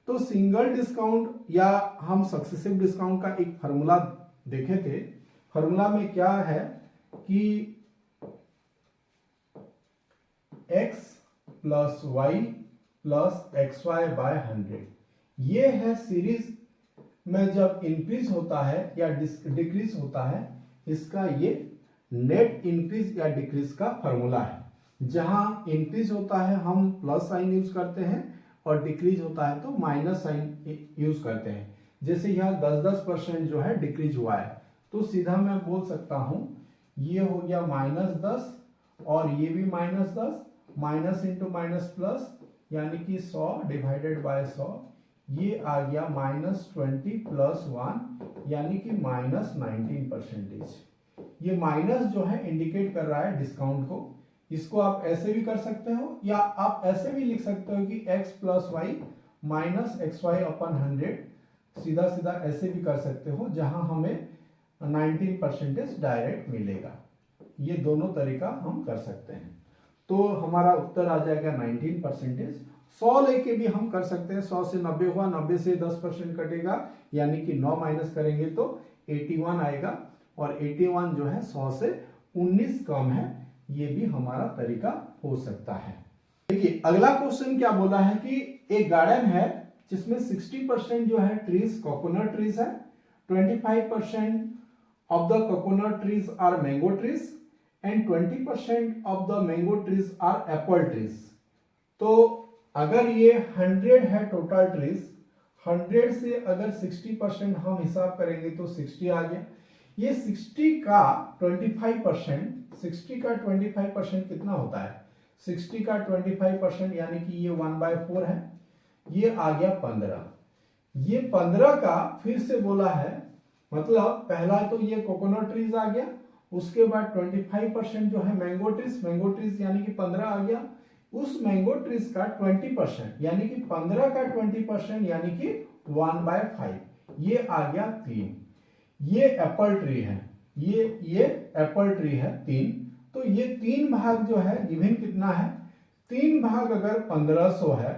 तो सिंगल डिस्काउंट या हम सक्सेसिव डिस्काउंट का एक फॉर्मूला देखे थे। फॉर्मूला में क्या है कि x plus Y plus x Y by 100, ये है सीरीज में जब इंक्रीज होता है या डिक्रीज होता है, इसका ये नेट इंक्रीज या डिक्रीज का फॉर्मूला है। जहां इंक्रीज होता है हम प्लस साइन यूज करते हैं और डिक्रीज होता है तो माइनस साइन यूज करते हैं। जैसे यहाँ 10% जो है डिक्रीज हुआ है तो सीधा मैं बोल सकता हूं ये हो गया -10 और ये भी -10, माइनस इंटू माइनस प्लस, यानी कि 100 डिवाइडेड बाय 100, ये आ गया -20 प्लस 1, यानी कि -19%। ये माइनस जो है इंडिकेट कर रहा है डिस्काउंट को। इसको आप ऐसे भी कर सकते हो या आप ऐसे भी लिख सकते हो कि x plus y minus x y upon 100, सीधा सीधा ऐसे भी कर सकते हो, जहां हमें 19% डायरेक्ट मिलेगा। ये दोनों तरीका हम कर सकते हैं। तो हमारा उत्तर आ जाएगा 19%। 100 लेके भी हम कर सकते हैं। 100 से 90 हुआ, 90 से 10% कटेगा, यानी कि 9 माइनस करेंगे तो 81 आएगा, और 81 जो है 100 से 19 कम है। ये भी हमारा तरीका हो सकता है। देखिए अगला क्वेश्चन क्या बोला है कि एक गार्डन है जिसमें 60% जो है ट्रीज कोकोनट ट्रीज है, 25% of the coconut trees are mango trees and 20% of the mango trees are apple trees. तो अगर ये 100 है टोटल ट्रीज, 100 से अगर 60% हम हिसाब करेंगे तो 60 आ गया। ये 60 का 25% कितना होता है, 60 का 25% यानी कि ये 1/4 है, ये आ गया 15। ये 15 का फिर से बोला है, मतलब पहला तो ये कोकोनट ट्रीज आ गया, उसके बाद 25% जो है मैंगो ट्रीज यानी कि 15 आ गया। उस मैंगो ट्रीज का 20% यानी कि 15 का 20% यानी कि 1/5, ये आ गया 3। ये एप्पल ट्री है, ये एप्पल ट्री है 3। तो ये 3 भाग जो है गिवन कितना है, 3 भाग अगर 1500 है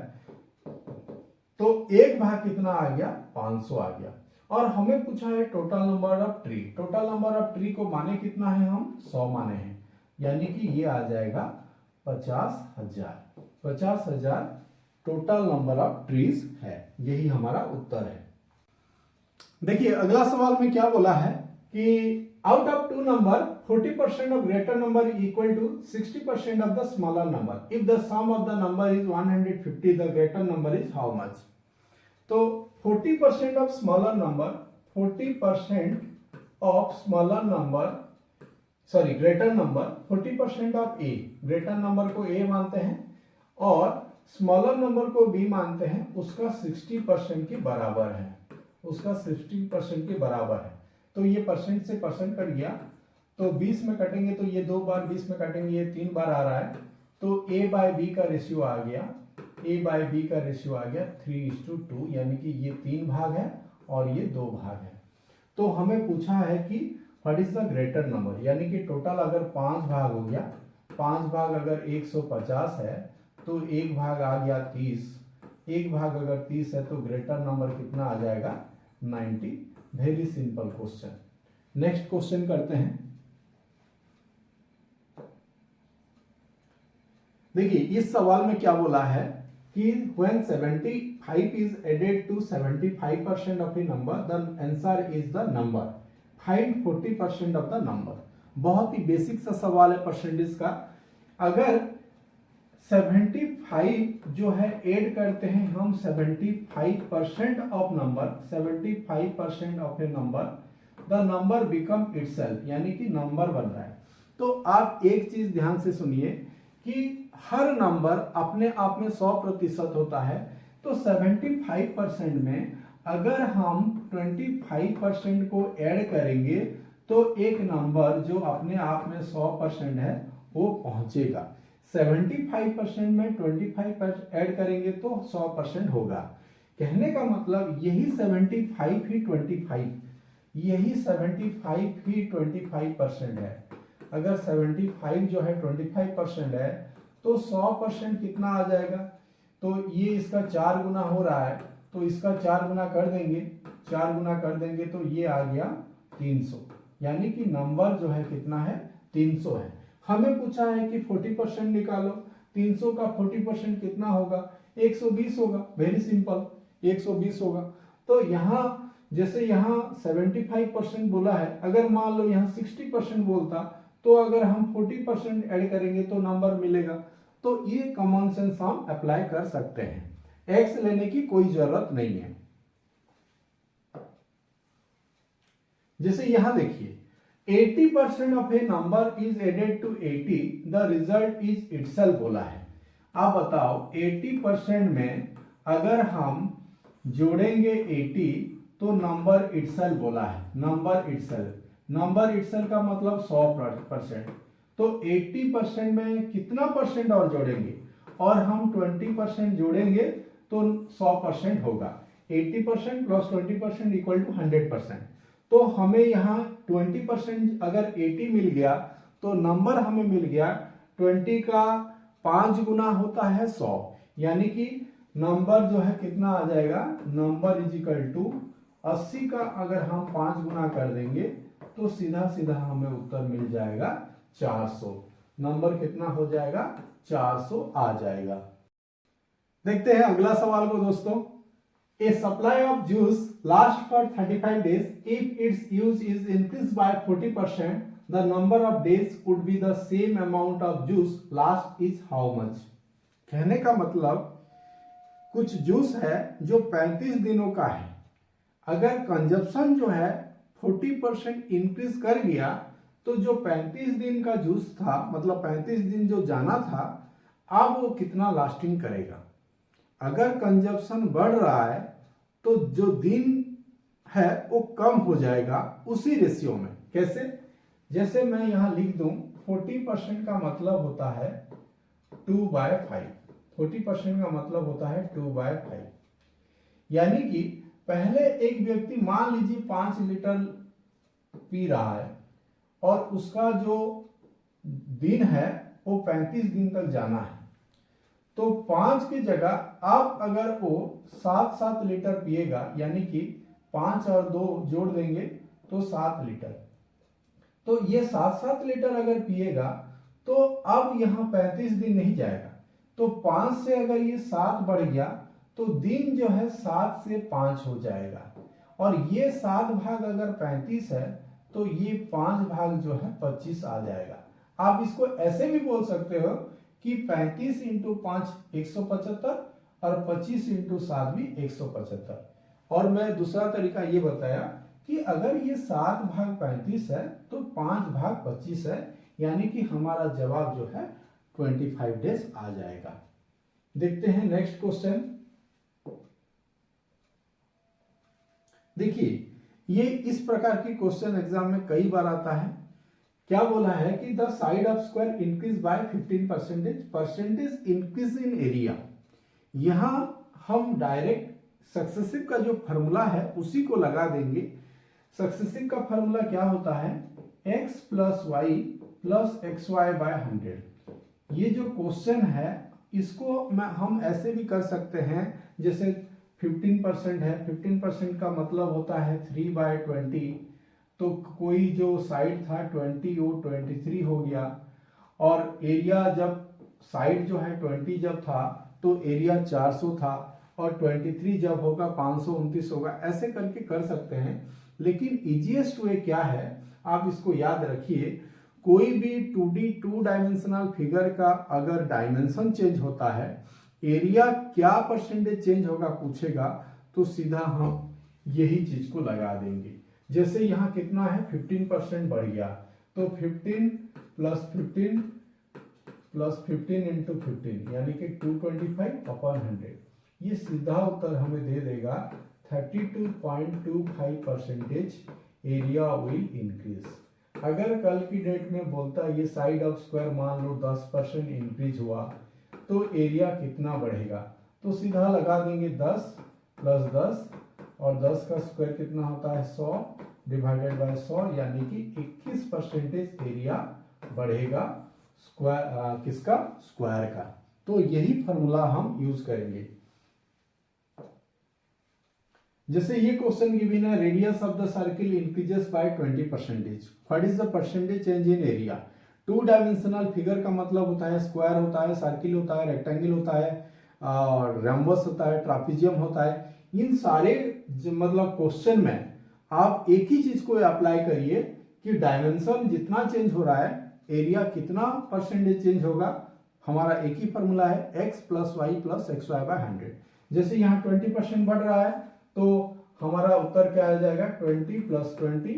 तो 1 भाग कितना आ गया, 500 आ गया। और हमें पूछा है total number of tree. Total number of tree को माने कितना है, हम 100 माने हैं, यानी कि ये आ जाएगा 50,000। 50,000 टोटल नंबर ऑफ ट्रीज है, यही हमारा उत्तर है। देखिए अगला सवाल में क्या बोला है कि out of 2 number 40% of greater number equal to 60% of the smaller number, if the sum of the number is 150, the greater number is how much. तो 40% of smaller number, 40% of smaller number, sorry greater number, 40% of A, greater number को ए मानते हैं और स्मॉलर नंबर को बी मानते हैं, उसका 60% के बराबर है, उसका 60% के बराबर है। तो ये परसेंट से परसेंट कट गया, तो 20 में कटेंगे तो ये 2 बार, 20 में काटेंगे ये 3 बार आ रहा है, तो a बाय बी का रेशियो आ गया, a बाय बी का रेशियो आ गया 3:2, यानी कि ये 3 भाग है और ये 2 भाग है। तो हमें पूछा है कि what is the greater number, यानी कि टोटल अगर 5 भाग हो गया, 5 भाग अगर 150 है तो एक भाग आ गया 30, एक भाग अगर 30 है तो ग्रेटर नंबर कितना आ जाएगा 90। Very simple question. Next question करते हैं। देखिए इस सवाल में क्या बोला है कि when 75 is added to 75% of a number, the answer is the number. Find 40% of the number. बहुत ही बेसिक सा सवाल है परसेंटेज का। अगर 75 जो है ऐड करते हैं हम 75% of number, 75% of a number, the number become itself, यानी कि नंबर बन रहा है। तो आप एक चीज ध्यान से सुनिए कि हर नंबर अपने आप में 100% होता है, तो 75% में अगर हम 25% को ऐड करेंगे तो एक नंबर जो अपने आप में 100% है वो पहुंचेगा। 75% में 25% ऐड करेंगे तो 100% होगा। कहने का मतलब यही 75 ही 25, यही 75 ही 25% है। अगर 75 जो है 25% है तो 100% कितना आ जाएगा, तो ये इसका 4 गुना हो रहा है, तो इसका 4 गुना कर देंगे, 4 गुना कर देंगे तो ये आ गया 300, यानी कि नंबर जो है कितना है 300 है। हमें पूछा है कि 40% निकालो, 300 का 40% कितना होगा 120 होगा। वेरी सिंपल, 120 होगा। तो यहाँ जैसे यहाँ 75% बोला है, अगर मान लो यहाँ 60% बोलता तो अगर हम 40% ऐड करेंगे तो नंबर मिलेगा। तो ये कॉमन सेंस हम अप्लाई कर सकते हैं, एक्स लेने की कोई जरूरत नहीं है। जैसे यहां देखिए 80% of a number is added to 80, the result is itself बोला है। आप बताओ 80% में अगर हम जोड़ेंगे 80 तो नंबर इटसेल्फ बोला है, नंबर इटसेल्फ, नंबर इटसेल्फ का मतलब 100%। तो 80% में कितना परसेंट और जोड़ेंगे, और हम 20% जोड़ेंगे तो 100% होगा। 80% प्लस 20% इक्वल टू 100%। तो हमें यहाँ 20% अगर 80 मिल गया तो नंबर हमें मिल गया 20 का 5 गुना होता है 100, यानी कि नंबर जो है कितना आ जाएगा, नंबर इज इक्वल टू 80 का अगर हम 5 गुना कर देंगे तो सीधा सीधा हमें उत्तर मिल जाएगा 400। नंबर कितना हो जाएगा 400 आ जाएगा। देखते हैं अगला सवाल को दोस्तों। A supply of juice lasts for 35 days. If its use is increased by 40%, the number of days would be the same amount of juice last is how much? कहने का मतलब कुछ जूस है जो 35 दिनों का है, अगर कंजप्शन जो है 40% इंक्रीज कर गया तो जो 35 दिन का जूस था, मतलब 35 दिन जो जाना था, अब वो कितना लास्टिंग करेगा। अगर कंजप्शन बढ़ रहा है तो जो दिन है वो कम हो जाएगा उसी रेशियो में। कैसे, जैसे मैं यहां लिख दूं 40% का मतलब होता है 2/5, 40% का मतलब होता है 2/5, यानी कि पहले एक व्यक्ति मान लीजिए 5 लीटर पी रहा है और उसका जो दिन है वो 35 दिन तक जाना है, तो 5 की जगह आप अगर वो 7 लीटर पिएगा, यानी कि 5 और 2 जोड़ देंगे तो 7 लीटर, तो ये 7 लीटर अगर पिएगा तो अब यहाँ 35 दिन नहीं जाएगा, तो 5 से अगर ये 7 बढ़ गया तो दिन जो है 7 से 5 हो जाएगा, और ये 7 भाग अगर 35 है तो ये 5 भाग जो है 25 आ जाएगा। आप इसको ऐसे भी बोल सकते हो कि 35 इंटू 5 175 और 25 इंटू 7 भी 175। और मैं दूसरा तरीका ये बताया कि अगर ये 7 भाग 35 है तो 5 भाग 25 है, यानी कि हमारा जवाब जो है 25 डेज आ जाएगा। देखते हैं नेक्स्ट क्वेश्चन। देखिए ये इस प्रकार की क्वेश्चन एग्जाम में कई बार आता है। क्या बोला है कि the side of square increase by 15% percentage increase in area. यहां हम डायरेक्ट सक्सेसिव का जो फॉर्मूला है उसी को लगा देंगे। सक्सेसिव का फॉर्मूला क्या होता है, x plus Y plus x Y by 100। ये जो क्वेश्चन है इसको हम ऐसे भी कर सकते हैं, जैसे 15% है, 15% का मतलब होता है 3/20, तो कोई जो साइड था 20 वो 23 हो गया, और एरिया जब साइड जो है 20 जब था तो एरिया 400 था, और 23 जब होगा 529 होगा, ऐसे करके कर सकते हैं। लेकिन इजीएस्ट वे क्या है, आप इसको याद रखिए, कोई भी 2D 2 डायमेंशनल फिगर का अगर डायमेंशन चेंज होता है, एरिया क्या परसेंटेज चेंज होगा पूछेगा, तो सीधा हम यही चीज को लगा देंगे। जैसे यहाँ कितना है 15% बढ़ गया, तो 15 प्लस 15 प्लस 15 इंटू 15 यानी कि 225/100। ये सीधा उत्तर हमें दे देगा 32.25% एरिया विल इंक्रीज। अगर कल की डेट में बोलता ये साइड ऑफ स्क्वायर मान लो 10% इंक्रीज हुआ तो एरिया कितना बढ़ेगा, तो सीधा लगा देंगे 10 प्लस 10, और 10 का स्क्वायर कितना होता है 100 डिवाइडेड बाय 100, यानी कि 21% एरिया बढ़ेगा स्क्वायर किसका, स्क्वायर का। तो यही फॉर्मूला हम यूज करेंगे। जैसे ये क्वेश्चन गिवन है, radius of the circle increases by 20%, what is the percentage change in area. 2 dimensional figure का मतलब होता है स्क्वायर होता है, सर्किल होता है, रेक्टेंगल होता है, और रैम्बस होता है, ट्रापिजियम होता है। इन सारे मतलब क्वेश्चन में आप एक ही चीज को अप्लाई करिए कि डायमेंशन जितना चेंज हो रहा है एरिया कितना परसेंटेज चेंज होगा। हमारा एक ही फॉर्मूला है x plus Y plus x Y by 100। जैसे यहाँ 20% बढ़ रहा है तो हमारा उत्तर क्या आ जाएगा, 20 प्लस 20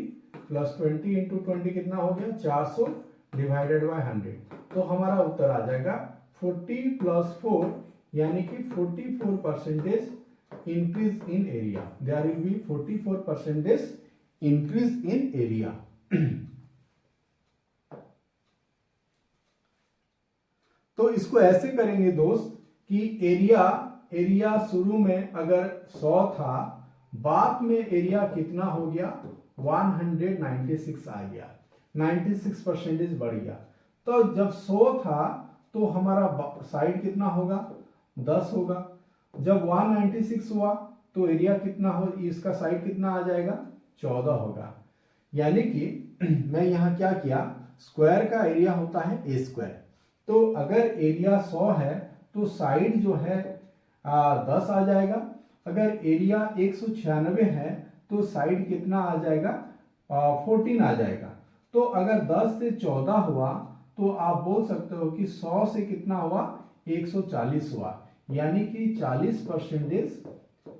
प्लस 20 इंटू 20 कितना हो गया 400 डिवाइडेड बाय 100, तो हमारा उत्तर आ जाएगा 40 प्लस 4 यानी कि 44% increase in area. There will be 44% increase in area. तो इसको ऐसे करेंगे दोस्त कि एरिया शुरू में अगर 100 था, बाद में एरिया कितना हो गया 196 आ गया, 96% बढ़ गया। तो जब 100 था तो हमारा साइड कितना होगा 10 होगा, जब 196 हुआ तो एरिया कितना हो, इसका साइड कितना आ जाएगा 14 होगा। यानी कि मैं यहाँ क्या किया, स्क्वायर का एरिया होता है ए स्क्वायर, तो अगर एरिया 100 है तो साइड जो है 10 आ जाएगा। अगर एरिया 196 है तो साइड कितना आ जाएगा 14 आ जाएगा। तो अगर 10 से 14 हुआ तो आप बोल सकते हो कि 100 से कितना हुआ 140 हुआ, यानी कि 40%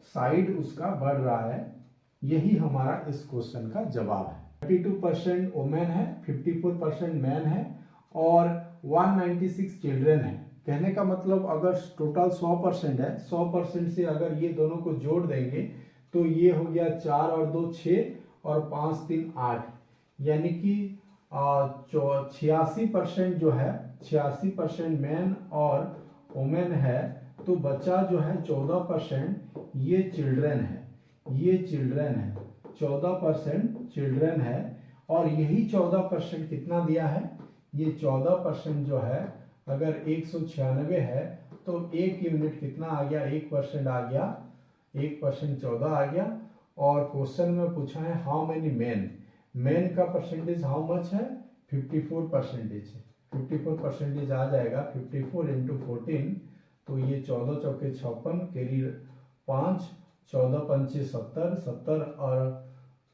साइड उसका बढ़ रहा है। यही हमारा इस क्वेश्चन का जवाब है। 32% वुमेन है, 54% मैन है, और 196 चिल्ड्रन है। कहने का मतलब अगर टोटल 100% है, 100% से अगर ये दोनों को जोड़ देंगे तो ये हो गया 4 और 2 6 और 5 3 8, यानी कि 86% जो है 86% मैन और वुमेन है, तो बच्चा जो है 14% ये चिल्ड्रन है, ये चिल्ड्रन है, 14% चिल्ड्रन है। और यही 14% कितना दिया है, ये 14% जो है अगर 196 है तो 1 यूनिट कितना आ गया 1% आ गया, 1% 14 आ गया। और क्वेश्चन में पूछा है हाउ मेनी मैन, मैन का परसेंटेज हाउ मच है 54% है, 54% आ जाएगा। 54 इंटू 14 तो ये 14 चौके 56 कैरी 5, 14 पंचे 70, 70 और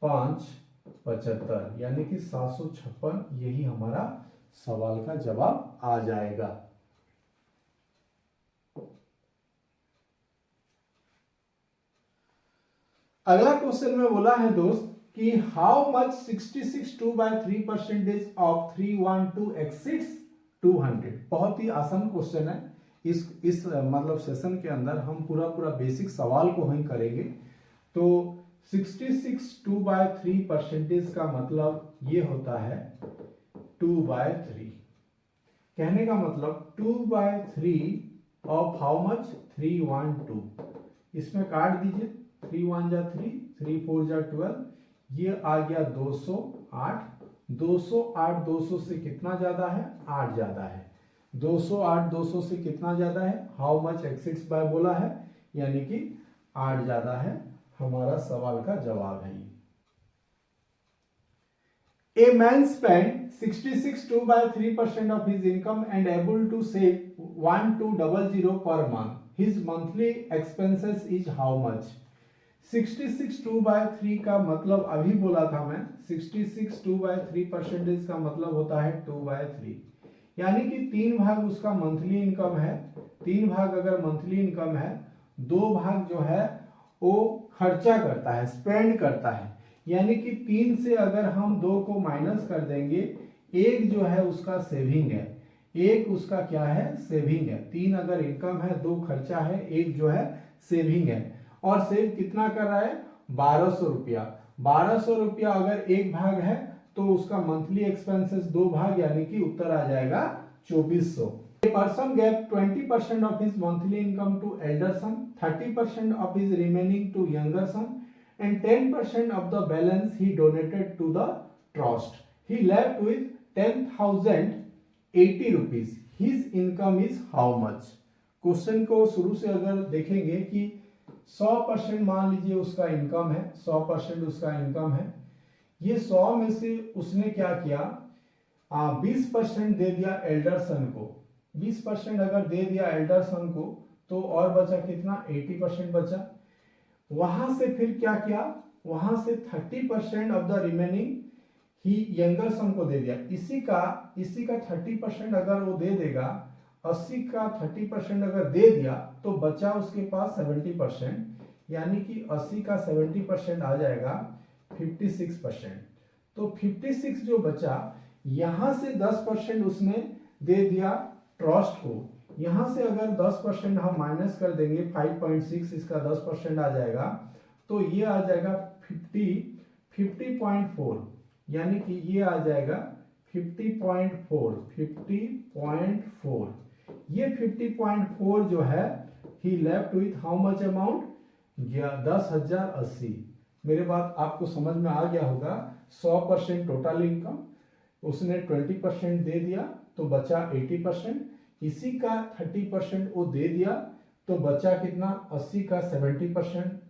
5 75, यानी कि 756। यही हमारा सवाल का जवाब आ जाएगा। अगला क्वेश्चन में बोला है दोस्त कि हाउ मच 66 2/3% ऑफ 312 एक्सिड्स 200। बहुत ही आसान क्वेश्चन है। इस मतलब सेशन के अंदर हम पूरा बेसिक सवाल को ही करेंगे। तो 66 2/3 परसेंटेज का मतलब ये होता है 2/3। कहने का मतलब 2/3 ऑफ हाउ मच 312। इसमें काट दीजिए, 3 1 जा 3, 3 4 जा 12, ये आ गया 208। 208 200 से कितना ज्यादा है? 8 ज्यादा है। 208 200 से कितना ज्यादा है? हाउ मच एक्सिड्स बाय बोला है, यानी कि 8 ज्यादा है। हमारा सवाल का जवाब है ये। A man spent 66 2/3% of his income and able to save 1200 per month. His monthly expenses is how much? 66 2/3 का मतलब अभी बोला था मैं, 66 2/3 परसेंटेज का मतलब होता है 2/3, यानी कि 3 भाग उसका मंथली इनकम है। 3 भाग अगर मंथली इनकम है, 2 भाग जो है वो खर्चा करता है, स्पेंड करता है, यानी कि 3 से अगर हम 2 को माइनस कर देंगे, एक जो है उसका सेविंग है, एक उसका क्या है? सेविंग है। 3 अगर इनकम है, 2 खर्चा है, एक जो है सेविंग है। और सेव कितना कर रहा है? 1200 रुपया। 1200 रुपया अगर एक भाग है तो उसका मंथली एक्सपेंसेस 2 भाग, यानी कि उत्तर आ जाएगा 2400। A person gave 20% of his monthly income to elder son, 30% of his remaining to younger son, and 10% of the balance he donated to the trust. He left with 10,080 rupees. His income is how much? Question को शुरू से अगर देखेंगे कि 100% मान लीजिए उसका इनकम है, 100% उसका इनकम है। ये 100 में से उसने क्या किया? 20% दे दिया एल्डर सन को। 20% अगर दे दिया एल्डर सन को तो और बचा कितना? 80% बचा। वहां से फिर क्या किया? वहां से 30% ऑफ द रिमेनिंग ही यंगर सन को दे दिया। इसी का 30% अगर वो दे देगा, 80 का 30% अगर दे दिया तो बचा उसके पास 70%, यानी कि 80 का 70% आ जाएगा 56%। तो 56 जो बचा, यहां से 10% उसने दे दिया ट्रस्ट को। यहां से अगर 10% हम माइनस कर देंगे, 5.6 इसका 10% आ जाएगा, तो ये आ जाएगा 50.4, यानी कि ये आ जाएगा 50.4। ये 50.4 जो है, he left with how much amount? 10,080। मेरे बात आपको समझ में आ गया होगा। 100% टोटल इनकम, उसने 20% दे दिया तो बचा 80%, इसी का 30% वो दे दिया तो बचा कितना? 80 का 70%,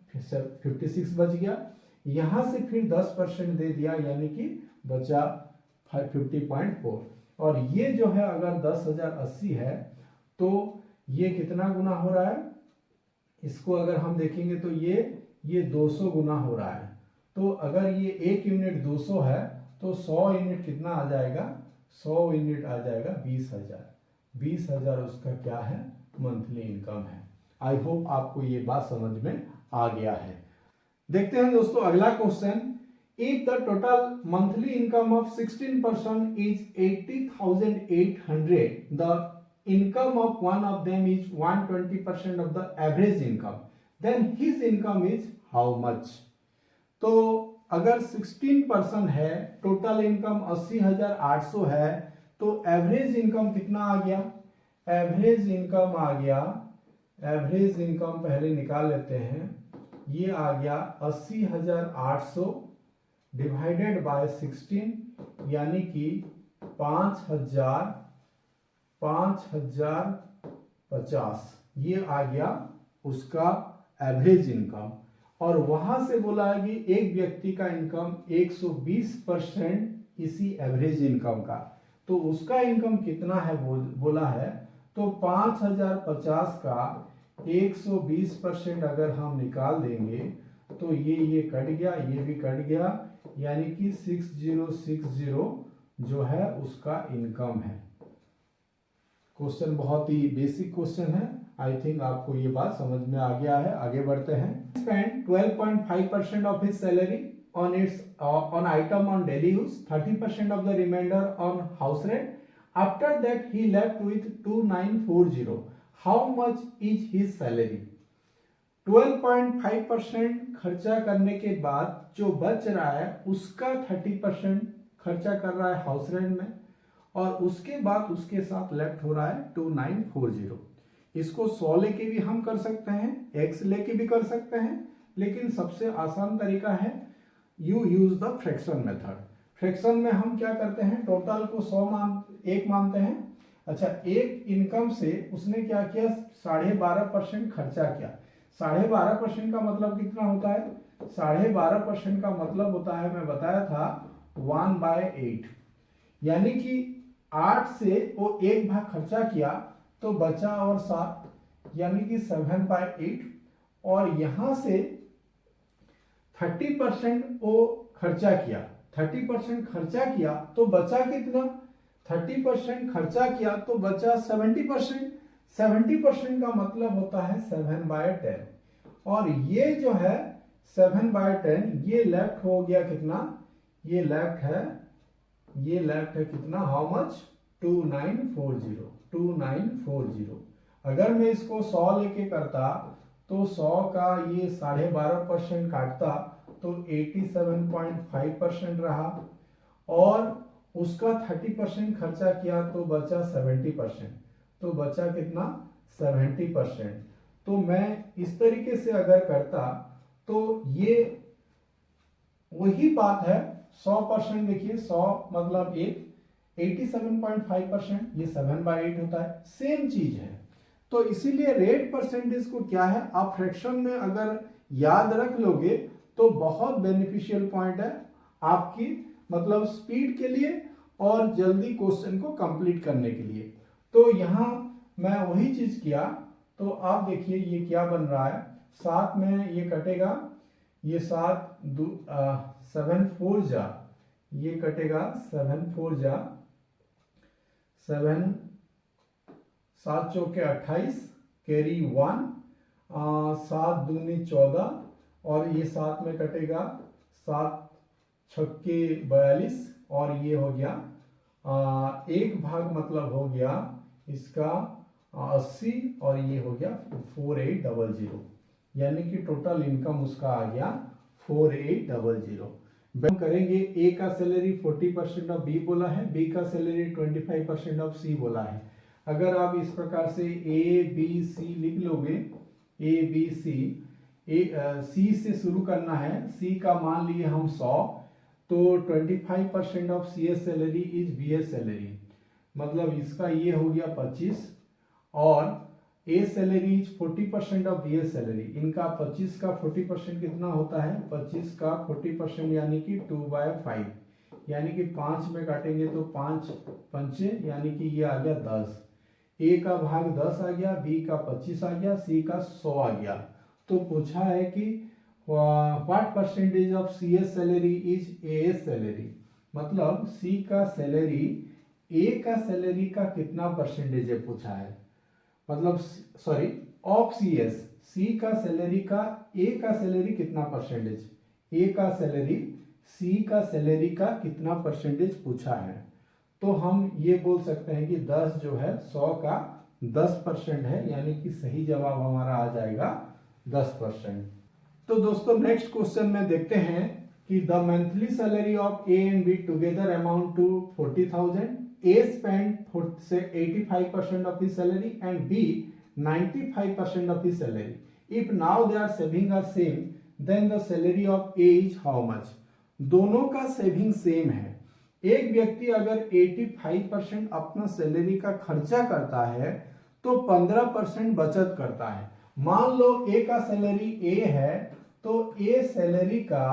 56 बच गया। यहां से फिर 10% दे दिया, यानी कि बचा 50.4। और ये जो है अगर 10,080 है तो ये कितना गुना हो रहा है? इसको अगर हम देखेंगे तो ये 200 गुना हो रहा है। तो अगर ये 1 यूनिट 200 है तो 100 यूनिट कितना आ जाएगा? 100 यूनिट आ जाएगा 20,000। 20,000 उसका क्या है? मंथली इनकम है। आई होप आपको ये बात समझ में आ गया है। देखते हैं दोस्तों अगला question. If the total monthly income of 16 person is 80,800, the income of one of them is 120% of the average income, then his income is how much? तो अगर 16 पर्सन है, टोटल इनकम 80,800 है, तो एवरेज इनकम कितना आ गया? एवरेज इनकम आ गया, एवरेज इनकम पहले निकाल लेते हैं। ये आ गया 80,800 डिवाइडेड बाय 16, यानी कि 5,050। ये आ गया उसका एवरेज इनकम। और वहां से बोला है कि एक व्यक्ति का इनकम 120% इसी एवरेज इनकम का, तो उसका इनकम कितना है बोला है। तो 5,050 का 120% अगर हम निकाल देंगे तो ये कट गया, ये भी कट गया, यानी कि 6060 जो है उसका इनकम है। क्वेश्चन बहुत ही बेसिक क्वेश्चन है। आई थिंक आपको ये बात समझ में आ गया है। आगे बढ़ते हैं। Spend 12.5% of his salary on item on daily use, 30% of the remainder on house rent. After that he left with 2,940. How much is his salary? 12.5% खर्चा करने के बाद जो बच रहा है उसका 30% खर्चा कर रहा है हाउस रेंट में, और उसके बाद उसके साथ लेफ्ट हो रहा है 2940। इसको 100 लेके भी हम कर सकते हैं, x लेके भी कर सकते हैं, लेकिन सबसे आसान तरीका है you use the fraction method. Fraction में हम क्या करते हैं, टोटल को 1 मानते हैं। अच्छा, एक इनकम से उसने क्या किया, 12.5% खर्चा किया। 12.5% का मतलब कितना होता है, 12.5% का मतलब होता है, मैं बताया था 1/8, यानी कि 8 से वो 1 भाग खर्चा किया तो बचा और 7, यानी कि 7/8। और यहां से 30% वो खर्चा किया, 30% खर्चा किया तो बचा कितना, 30% खर्चा किया तो बचा 70%। 70% का मतलब होता है 7/10, और ये जो है 7/10 ये लेफ्ट हो गया कितना, ये लेफ्ट है कितना, हाउ मच, 2940। अगर मैं इसको 100 लेके करता तो 100 का ये 12.5% काटता तो 87.5% रहा, और उसका 30% खर्चा किया तो बचा 70%, तो बचा कितना, 70%। तो मैं इस तरीके से अगर करता तो ये वही बात है, 100%, देखिए 100 मतलब 87.5%, ये 7/8 होता है, सेम चीज है। तो इसीलिए रेट परसेंटेज को क्या है, आप फ्रैक्शन में अगर याद रख लोगे तो बहुत बेनिफिशियल पॉइंट है आपकी, मतलब स्पीड के लिए और जल्दी क्वेश्चन को कंप्लीट करने के लिए। तो यहां मैं वही चीज किया, तो आप देखिए ये क्या बन रहा है, 7 में ये कटेगा, ये 7 4 जा, ये कटेगा 7 4 जा, 7 7 चौके 28, कैरी 1, 7 दूनी 14, और ये 7 में कटेगा, 7 छक्के 42, और ये हो गया 1 भाग, मतलब हो गया इसका 80, और ये हो गया 4800, यानी कि टोटल इनकम उसका आ गया 4800। हम करेंगे, ए का सैलरी 40% ऑफ बी बोला है, बी का सैलरी 25% ऑफ सी बोला है। अगर आप इस प्रकार से ए बी सी लिख लोगे, ए बी सी, सी से शुरू करना है, सी का मान लिए हम 100, तो 25% of C's salary is B's salary, मतलब इसका ये हो गया 25, और A salary is 40% of B's salary, इनका 25 का 40% कितना होता है, 25 का 40% यानी कि 2/5, यानी कि 5 में काटेंगे तो 5 पंचे, यानी कि ये आ गया 10, ए का भाग 10 आ गया, बी का 25 आ गया, सी का 100 आ गया। तो पूछा है कि what percentage of C's salary is A's salary, मतलब सी का सैलरी ए का सैलरी का कितना परसेंटेज है पूछा है, मतलब सॉरी ऑफ सी एस, सी का सैलरी का ए का सैलरी कितना परसेंटेज, ए का सैलरी सी का सैलरी का कितना परसेंटेज पूछा है। तो हम ये बोल सकते हैं कि 10 जो है 100 का 10% है, यानी कि सही जवाब हमारा आ जाएगा 10%। तो दोस्तों नेक्स्ट क्वेश्चन में देखते हैं कि the monthly salary of A and B together amount to 40,000, A spent 85% of his salary and B 95% of his salary. If now they are saving are same, then the salary of A is how much? दोनों का सेविंग सेम है। एक व्यक्ति अगर 85% अपना सैलरी का खर्चा करता है तो 15% बचत करता है। मान लो ए का सैलरी ए है तो ए सैलरी का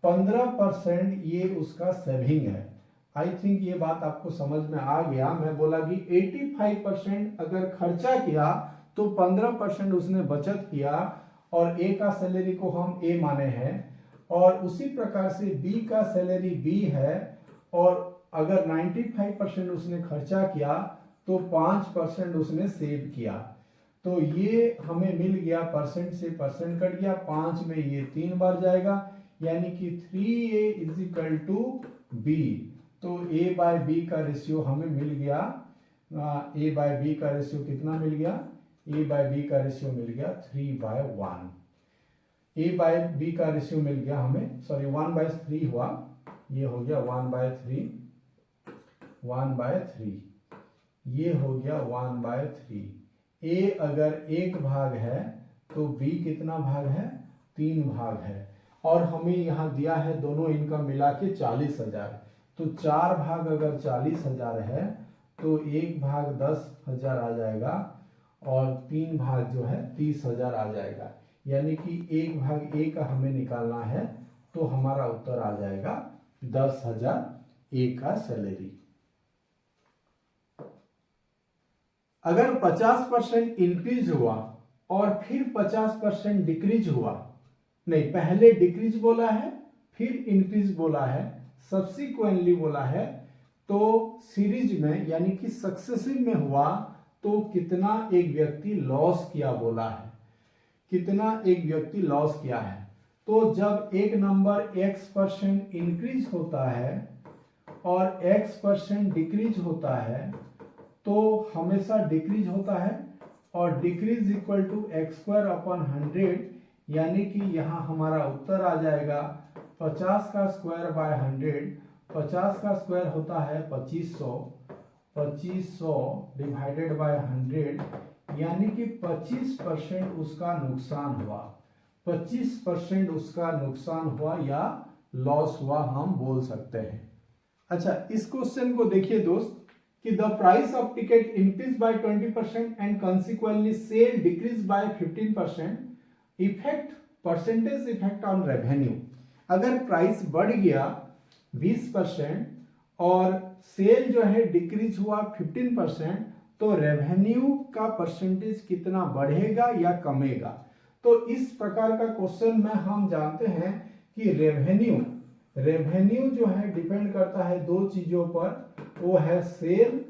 15% ये उसका सेविंग है। आई थिंक ये बात आपको समझ में आ गया। मैं बोला कि 85% अगर खर्चा किया तो 15% उसने बचत किया, और ए का सैलरी को हम ए माने हैं, और उसी प्रकार से बी का सैलरी बी है, और अगर 95% उसने खर्चा किया तो 5% उसने सेव किया। तो ये हमें मिल गया, परसेंट से परसेंट कट गया, 5 में ये 3 बार जाएगा, यानी कि 3A is equal to B. तो A बाय बी का रेशियो हमें मिल गया, A बाय बी का रेशियो कितना मिल गया, A बाय बी का रेशियो मिल गया 3/1। ए बाय बी का रेशियो मिल गया हमें, सॉरी 1/3 हुआ, ये हो गया 1/3, 1/3, ये हो गया 1/3। ए अगर 1 भाग है तो बी कितना भाग है, 3 भाग है। और हमें यहाँ दिया है दोनों इनकम मिला के 40,000, तो 4 भाग अगर 40,000 है तो 1 भाग 10,000 आ जाएगा और 3 भाग जो है 30,000 आ जाएगा। यानी कि 1 भाग ए का हमें निकालना है, तो हमारा उत्तर आ जाएगा 10,000 ए का सैलरी। अगर 50% इंक्रीज हुआ और फिर 50% डिक्रीज हुआ, नहीं पहले डिक्रीज बोला है फिर इंक्रीज बोला है, सब्सिक्वेंटली बोला है, तो सीरीज में यानी कि सक्सेसिव में हुआ तो कितना एक व्यक्ति लॉस किया बोला है, कितना एक व्यक्ति लॉस किया है। तो जब एक नंबर x% इंक्रीज होता है और x% डिक्रीज होता है तो हमेशा डिक्रीज होता है, और डिक्रीज इक्वल टू x²/100, यानी कि यहाँ हमारा उत्तर आ जाएगा 50 का स्क्वायर बाय 100। 50 का स्क्वायर होता है 2500, 2500 डिवाइडेड बाय 100, यानी कि 25% उसका नुकसान हुआ, 25% उसका नुकसान हुआ या लॉस हुआ हम बोल सकते हैं। अच्छा, इस क्वेश्चन को देखिए दोस्त कि the price of ticket increase by 20% and consequently sale decrease by 15%, effect percentage effect on revenue. अगर प्राइस बढ़ गया 20% और सेल जो है डिक्रीज हुआ 15%, तो रेवेन्यू का परसेंटेज कितना बढ़ेगा या कमेगा। तो इस प्रकार का क्वेश्चन में हम जानते हैं कि रेवेन्यू जो है डिपेंड करता है दो चीजों पर, वो है sale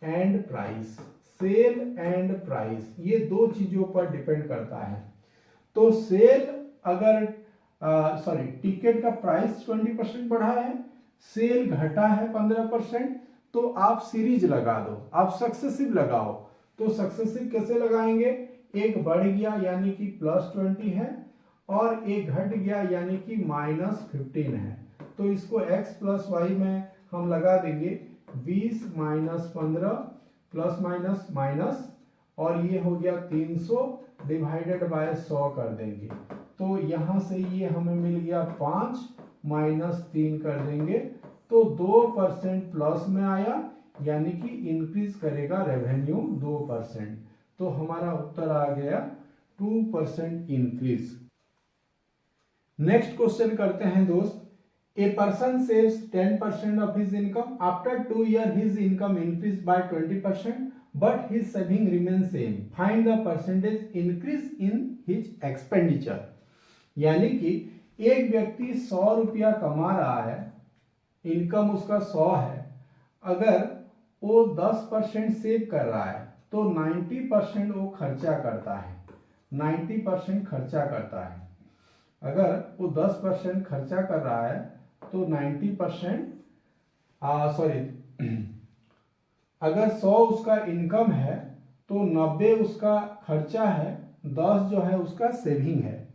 and price. Sale and price ये दो चीजों पर डिपेंड करता है। तो सेल अगर टिकट का प्राइस 20% बढ़ा है, सेल घटा है 15%, तो आप सीरीज लगा दो, आप सक्सेसिव लगाओ। तो सक्सेसिव कैसे लगाएंगे, एक बढ़ गया यानी कि +20 है और एक घट गया यानी कि -15 है, तो इसको x + y में हम लगा देंगे 20 - 15 प्लस माइनस माइनस, और ये हो गया 300 डिवाइडेड बाय 100 कर देंगे, तो यहां से ये हमें मिल गया 5 -3 कर देंगे, तो 2% प्लस में आया, यानी कि इंक्रीज करेगा रेवेन्यू 2%, तो हमारा उत्तर आ गया 2% इंक्रीज। नेक्स्ट क्वेश्चन करते हैं दोस्त, a person saves 10% of his income, after 2 years his income increase by 20% but his saving remain same, find the percentage increase in his expenditure. यानी कि एक व्यक्ति 100 रुपया कमा रहा है, इनकम उसका 100 है, अगर वो 10% सेव कर रहा है तो 90% वो खर्चा करता है, 90% खर्चा करता है। अगर वो 10% खर्चा कर रहा है तो 90% अगर 100 उसका इनकम है तो 90 उसका खर्चा है, 10 जो है उसका सेविंग है।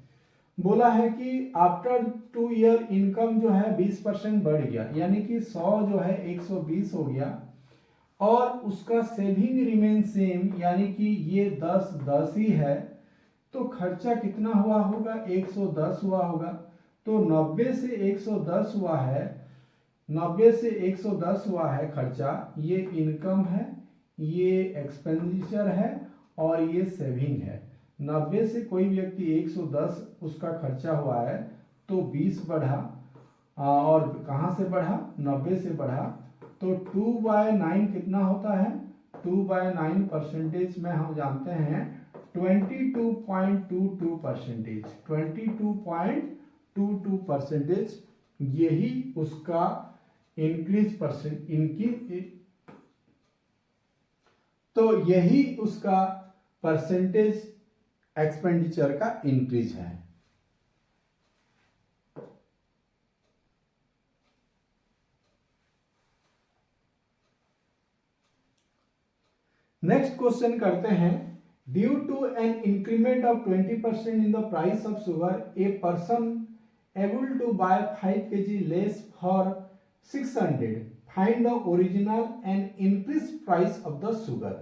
बोला है कि आफ्टर 2 year इनकम जो है 20% बढ़ गया, यानी कि 100 जो है 120 हो गया, और उसका सेविंग रिमेन सेम, यानी कि ये 10 ही है, तो खर्चा कितना हुआ होगा, 110 हुआ होगा। तो 90 से 110 हुआ है, 90 से 110 हुआ है खर्चा, ये इनकम है, ये एक्सपेंडिचर है और ये सेविंग है। 90 से कोई व्यक्ति 110 उसका खर्चा हुआ है तो 20 बढ़ा, और कहाँ से बढ़ा, 90 से बढ़ा, तो 2/9 कितना होता है, 2/9 परसेंटेज में हम जानते हैं 22.22%, 22.22%, यही उसका इंक्रीज परसेंट इनकी, तो यही उसका परसेंटेज एक्सपेंडिचर का इंक्रीज है। नेक्स्ट क्वेश्चन करते हैं, due to an increment of 20% in the price of sugar a person able to buy 5 kg less for 600 find the original and increase price of the sugar।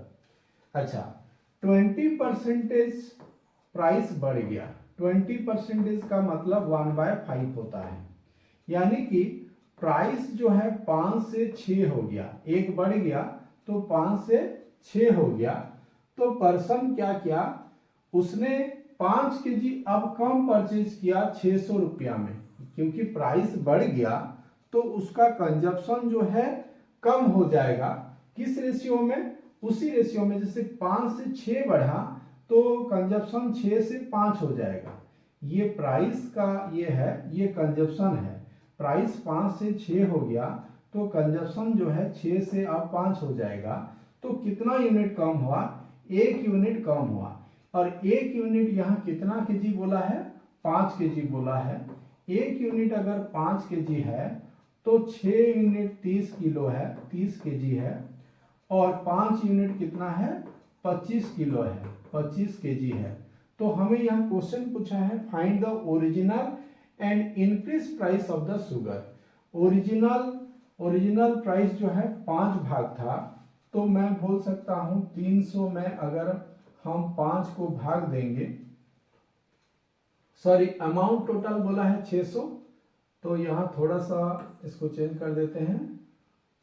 अच्छा 20% प्राइस बढ़ गया, 20% का मतलब 1/5 होता है, यानी कि प्राइस जो है 5 से 6 हो गया, एक बढ़ गया तो 5 से 6 हो गया। तो पर्सन क्या किया, उसने 5 केजी अब कम परचेज किया 600 रुपया में, क्योंकि प्राइस बढ़ गया तो उसका कंजप्शन जो है कम हो जाएगा। किस रेशियो में, उसी रेशियो में, जैसे 5 से 6 बढ़ा तो कंजप्शन 6 से 5 हो जाएगा। ये प्राइस का ये है, ये कंजप्शन है। प्राइस 5 से 6 हो गया तो कंजप्शन जो है 6 से अब 5 हो जाएगा। तो कितना यूनिट कम हुआ, 1 यूनिट कम हुआ। और 1 यूनिट यहाँ कितना केजी बोला है, 5 केजी बोला है। 1 यूनिट अगर 5 केजी है तो 6 यूनिट 30 किलो है, 30 केजी है, और 5 यूनिट कितना है, 25 किलो है, 25 केजी है। तो हमें यहाँ क्वेश्चन पूछा है find the original and increase price of the sugar. Original price जो है 5 भाग था, तो मैं बोल सकता हूं 300 में अगर हम 5 को भाग देंगे, सॉरी अमाउंट टोटल बोला है 600, तो यहाँ थोड़ा सा इसको चेंज कर देते हैं।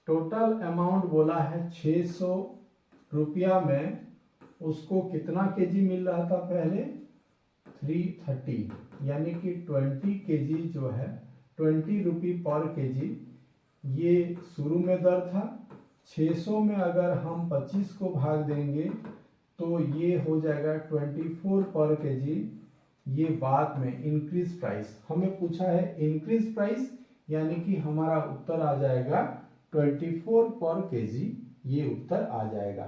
टोटल अमाउंट बोला है 600 रुपया में उसको कितना केजी मिल रहा था पहले, 330, यानी कि 20 केजी जो है 20 रुपी पर केजी, ये शुरू में दर था। 600 में अगर हम 25 को भाग देंगे तो ये हो जाएगा 24 पर केजी। ये बाद में इंक्रीज प्राइस, हमें पूछा है इंक्रीज प्राइस, यानी कि हमारा उत्तर आ जाएगा 24 पर केजी, ये उत्तर आ जाएगा।